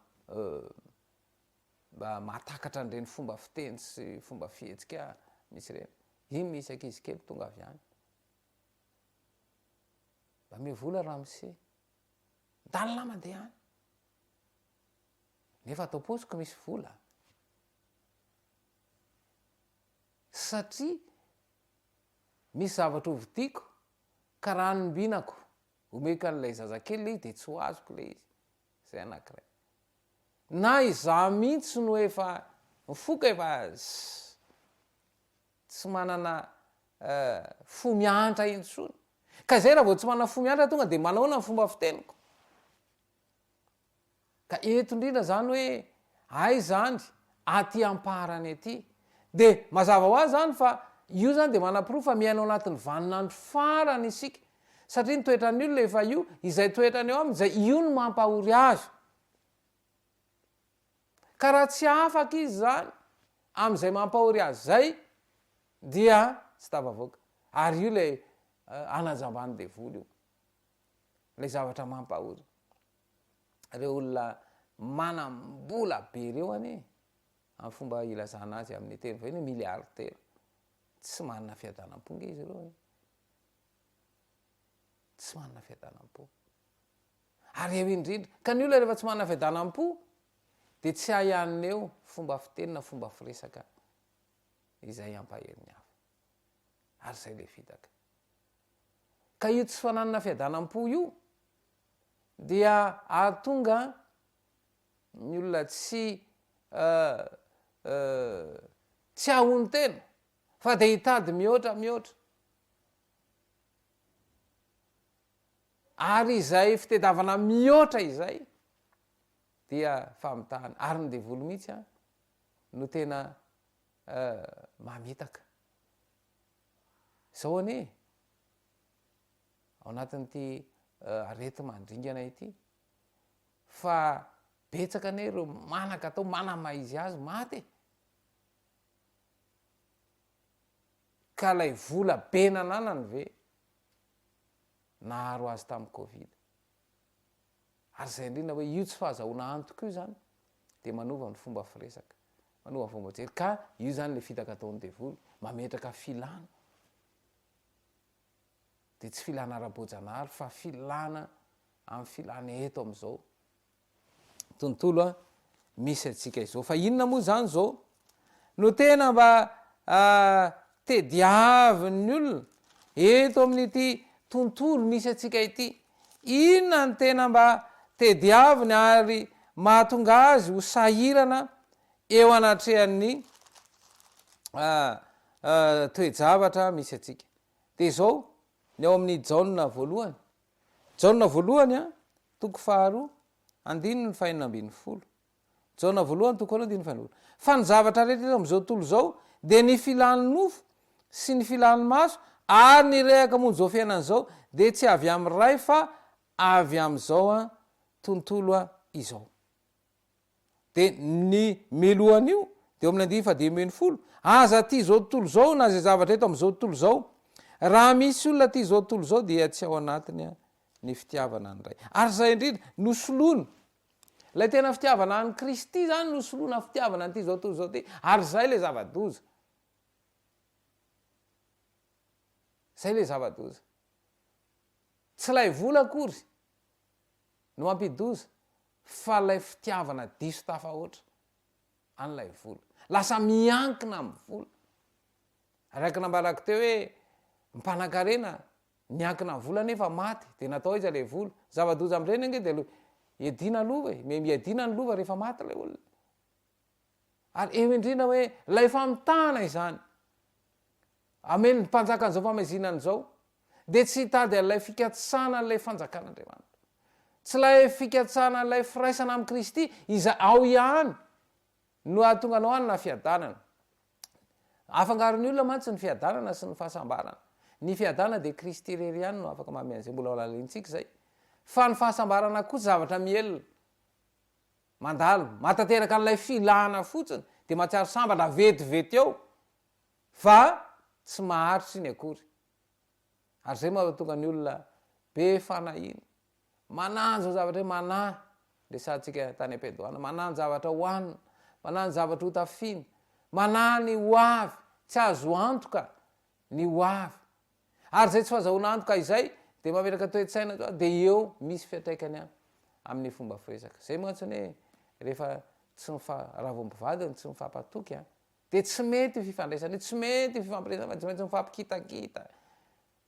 mba mahatakatra an'ireny fomba fiteny sy fomba fihetsika misy reny iny misy ankizy kely tonga avy any mba mivola raha mise dalina mandeha any nefa atao posiko misy vola satria misy zavatra hovidiko ka raha nombinako omeko an'ilay zazakely le izy de tsy ho azoko le izy zay anankiray na izaho mihitsy no efa mifoka efa tsy manana fo miantra intsony ka zay raha vao tsy manana fo miantra tonga de manaona ny fomba fiteniko ka eto indrindra zany hoe ay zany aty amparany aty de mazava ho azy zany fa io zany de manam-pirofo fa miainao anatin'ny vaninandro farany isika satria ny toetrany olona efa io izay toetrany eo aminy zay io no mampahory azy ka raha tsy afaka izy zany am'izay mampahory azy zay dia tsy tavavoaka ary io le anajambany devoly io le zavatra mampahory reo olona manam-bola be reo anie amin'ny fomba ilazana azy amin'ny teny va iny hoe miliardera tsy manana fiadanam-po nge izy reo tsy manana fiadanam-po ary eo indrindra ka ny olona rehefa tsy manana fiadanam-po de tsy hahianina eo fomba fitenina fomba firesaka izay ampaherin'ny hafa ary zay le fitaka ka io tsy fananana fiadanam-po io dia ahatonga ny olona tsy ahony tena fa de hitady mihoatra ary izay fitediavana mihoatra izay dia famitahana ary ny devolo mihitsy a no tena mamitaka zao ane ao anatin'ity arety mandringana ity fa betsaka ane reo manaka atao manamaizy azy maty ka lay vola be nananany ve naharo azy tamin'ny covid ary zay indrindra hoe io tsy fahazahoana antoko io zany de manova ny fomba firesaka manova ny fomba jery ka io zany le fitaka ataon'ny devolo mametraka filana de tsy filana ara-bojanahary fa filana amin'ny filana eto am'izao tontolo a misy atsika izao fa inona moa zany zao no tena mba tediavin'ny olona eto amin'ity tontolo misy atsika ity inona ny tena mba tediaviny ary mahatonga azy ho sahirana eo anatrehan'ny toejavatra misy atsika de zao ny ao amin'ny jaona voalohany jaona voalohany a toko faharoa andininy ny fahinina ambin'ny folo jaona voalohany toko alo andininy fahinina folo fa ny zavatra rehetra am'izao tontolo zao de ny filany nofo sy ny filany maso ary ny rehaka mony zao fiainana zao de tsy avy amin'ny ray fa avy am'izao a tontolo a izao de ny melohan'io de amin'ny andiny fa de men'ny folo aza ty zao tontolo zao na zay zavatra eto am'izao tontolo zao raha misy olona ty zao tontolo zao dia tsy ao anatiny a ny fitiavana ny ray ary zay indrindra nosoloana lay tena fitiavana any Kristy zany nosoloana fitiavana nyty zao tontolo zao ty ary zay le zava-doza zay le zava-doza tsy lay vola akory no mampidoza fa lay fitiavana diso tafahoatra an'lay vola lasa miankina amin'ny vola raiky nambalako teo hoe mpanankarena miankina amin'ny vola nefa maty de natao izy le vola zava-doza am'ireny ange de edina lova miedina ny lova rehefa maty lay olona ary eo indrindra hoe lay famitahana izany ameny mpanjaka an'izao famezinany zao de tsy hitady an'lay fikatsana n'lay fanjakan'andriamanitra tsy lay fikatsana n'lay firaisana amin'i Kristy iza ao ihany no ahatonga anao any na fiadanana afangaron'ny olona mantsy ny fiadanana sy ny fahasambarana ny fiadanana de Kristy rery ihany no afaka mamy an'izay mbola alalintsika zay fa ny fahasambarana koa zavatra mielona mandalo matateraka n'lay filana fotsiny de mahatsiaro sambatra vetivety eo fa tsy maharitry ny akory ary zay mahatonga ny olona be fanahiny mananjo zavatra hoe manahy le satsika tany ampiadoana manany zavatra hoanina manany zavatra hotafiny manany hoavy tsy azo antoka ny hoavy ary zay tsy fahazahoana antoka izay de mametraka toe-tsaina zao de eo misy fiatraikany a amin'ny fomba firesaka zay mantsiny hoe rehefa tsy raha vo mpivadiny tsy mifampatoky a de tsy mety fifandraisany tsy mety fifampiresana tsy maintsy mifampikitakita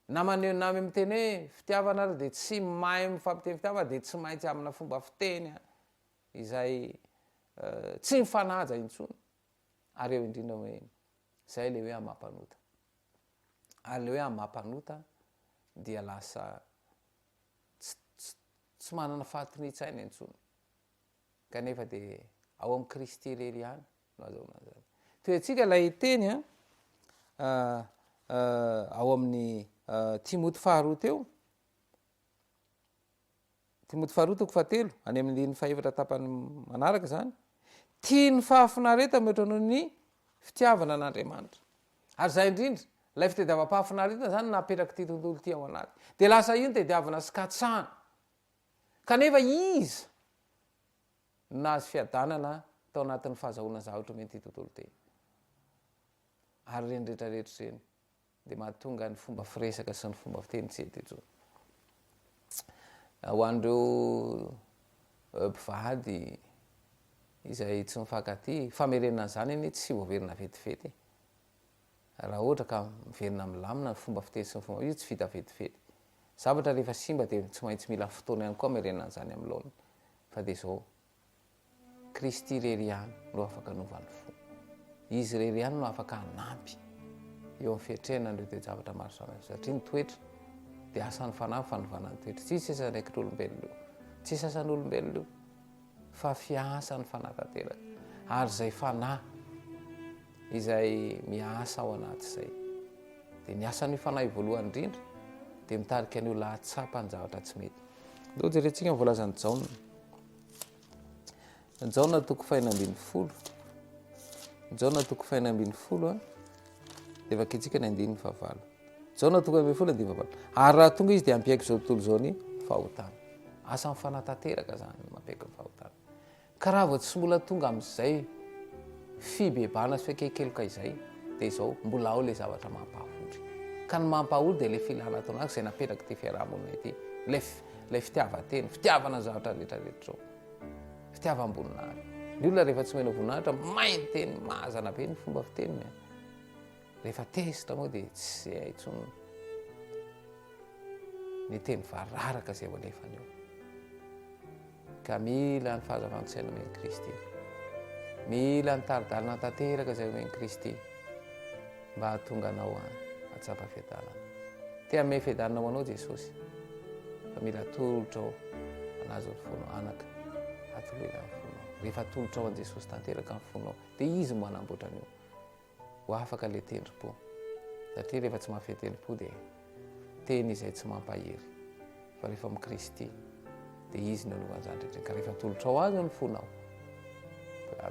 na maneho namy miteny hoe fitiavana ary de tsy mahay mifampiteny fitiavana de tsy maintsy amina fomba fiteny a izay tsy mifanaja intsony ary eo indrindra hoe zay le hoe amampanota ary le hoe amampanota dia lasa tsy manana fahatonitsaina intsony kanefa de ao amin'ny Kristy rery ihany no azahoana zany toetsika lay teny a ao amin'ny Timoty faharoa teo Timoty faharoa toko fahatelo any amin'ny ny fahaefatra tapany manaraka zany tia ny fahafinareta mihoatra noho ny fitiavana an'Andriamanitra ary zay indrindra lay fitediavam-pahafinareta zany napetraka ty tontolo ty ao anaty de lasa io ny tediavana sy katsahana kanefa iza nahazo fiadanana tao anatin'ny fahazahoana zavatra mety ty tontolo teny ary reny rehetrarehetra reny de mahatonga ny fomba firesaka sy ny fomba fiteny tsy ety etsony ho an'ireo mpivady izay tsy mifankaty famerenana zany eny tsy voaverina vetivety raha ohatra ka miverina milamina ny fomba fiteny sy ny fomba io tsy vita vetivety zavatra rehefa simba de tsy maintsy mila fotoana ihany koa merenana zany amin'ny laony fa de zao Kristy rery ihany no afaka novany fo izy rery ihany no afaka hanampy eo amin'ny fiatrehana an'ireo toe-javatra maro samihafa satria ny toetra dia asan'ny fanahy fanovanany toetra tsisy sasandraikitr'olombelona io tsy sasan'olombelona io fa fiasan'ny fanahy tanteraka ary zay fanahy izay miasa ao anaty izay dia ny asan'io fanahy voalohany indrindra dia mitarika an'io lahatsapany zavatra tsy mety do jerentsika mivolazany jaona jaona toko 5:10 jaona toko 5:10 a dia vakitsika ny 9:9 jaona toko 5:10 ary raha tonga izy dia ampiaiky zao tontolo zao ny fahotana asan'ny fanahy tanteraka zany mampiaiky ny fahotana ka raha vao tsy mbola tonga amin'izay fibebana sy fekekeloka izay dia izao mbola ao le zavatra mampahahodry ka ny mampahahodry dia le filana ataonaka izay napetraka ty fiarahamonina ity lay fitiavateny fitiavana zavatra rehetrarehetra zao fitiavam-boninahitra ny olona rehefa tsy mena voninahitra mainy teny mazana be ny fomba fiteniny rehefa tezitra moa dia tsy haitsony ny teny vararaka izay voalefany eo ka mila ny fahazavantsaina omeny Kristy mila ny taridalina tanteraka izay omeny Kristy mba hahatonga anao atsapa fiadanana tea ame fiadanana ho anao Jesosy fa mila tolotra ao anazy ny fonao anaka atoloina ny fonao rehefa tolotra ao an Jesosy tanteraka ny fonao dia izy mo anamboatra an'io ho afaka le tendrim-po satria rehefa tsy mahafehy tendrim-po dia teny izay tsy mampahery fa rehefa amin'ny Kristy dia izy ny anaovan'izany rehetra ka rehefa tolotra ao azy ny fonao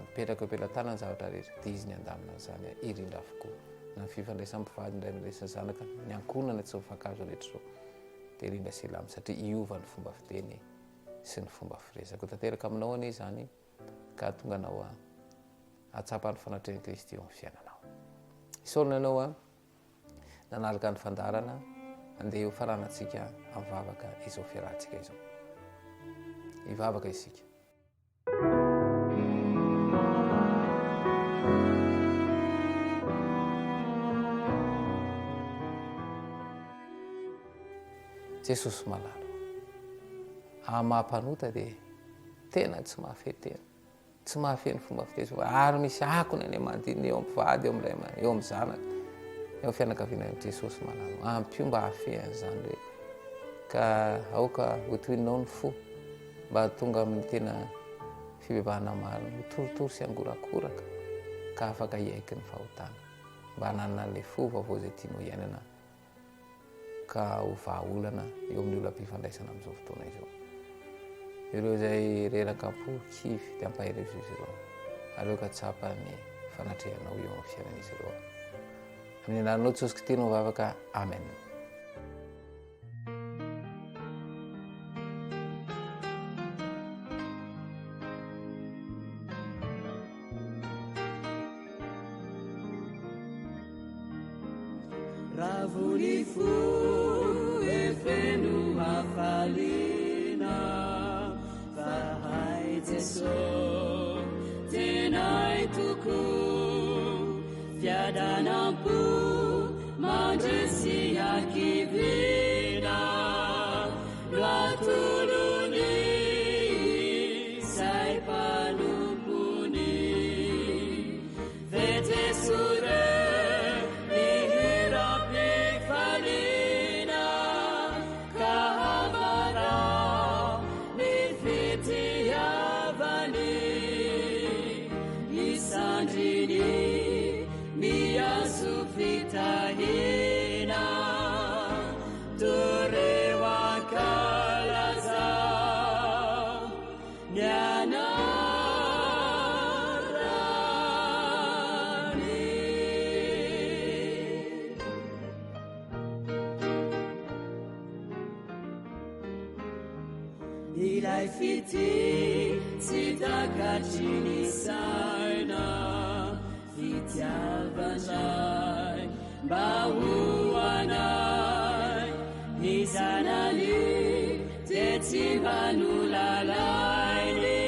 mipetraka eo ampelantanany zavatra rehetra dia izy ny andamina an'izany irindra avokoa na ny fifandraisam-pivady indray mindraisany zanaka ny ankonana tsy mifakazo rehetra zao dia irindra silamy satria iova ny fomba fiteny sy ny fomba firesaka tanteraka aminao anie izany ka tonga anao atsapany fanatreny Kristy eo amin'ny fiainanao isaorina anao nanaraka ny fandarana andeha ho faranantsika amin'ny vavaka izao fiarahantsika izao hivavaka isika Jesosy malalo mahampanota dia tena tsy mahafehy tena tsy mahafehy ny fomba fiteny ary misy akony any amanodinina eo ampivady eo amin'ny zanaka eo fianakaviana Jesosy malalo ampio mba hafehy an'izany hoe ka aoka hotohinao ny fo mba tonga amin'ny tena fibebahana maro hotoritory sy angorakoraka ka afaka hiaiky ny fahotana mba hananana le fo vaovao izay tianao iainana ka ho vahaolana eo amin'ny olam-pifandraisana amin'izao fotoana izao ireo izay reraka-po kivy dia ampahery izy ireo aleo ka tsapa ny fanatrehanao eo amin'ny fiainan'izy ireo amin'ny anaranao Jesosy Kristy no vavaka amen. Ravuni fu e fenu hafalina Vahai Jeso tenai tuku Fiadanampu mandresi akivina Luatuluni sai panumpuni Vete sure Ilai fiti sitakachini saina fitiavanai bahuanai nizanali tetsimbanulalaini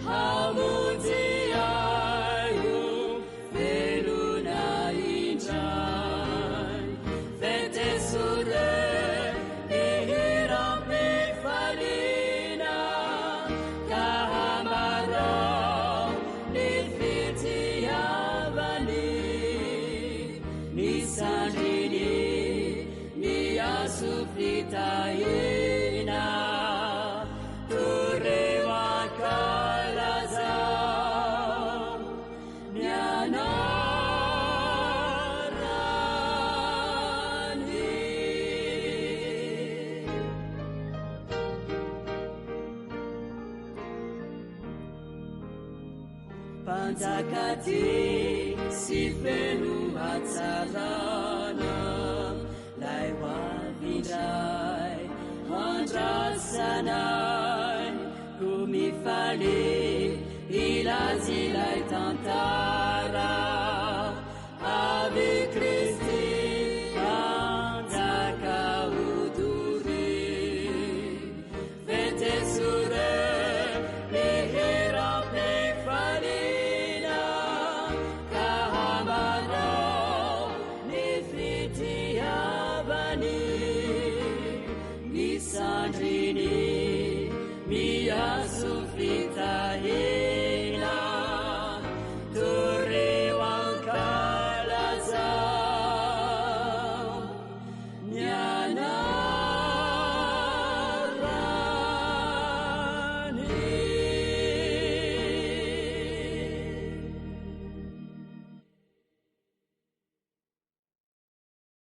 hamuziayu veluna injai vetesure suflitaina turewakalaza mianarani panjakati si feno atsarana lay hoavindray andrasanay ko mifaly ilazilay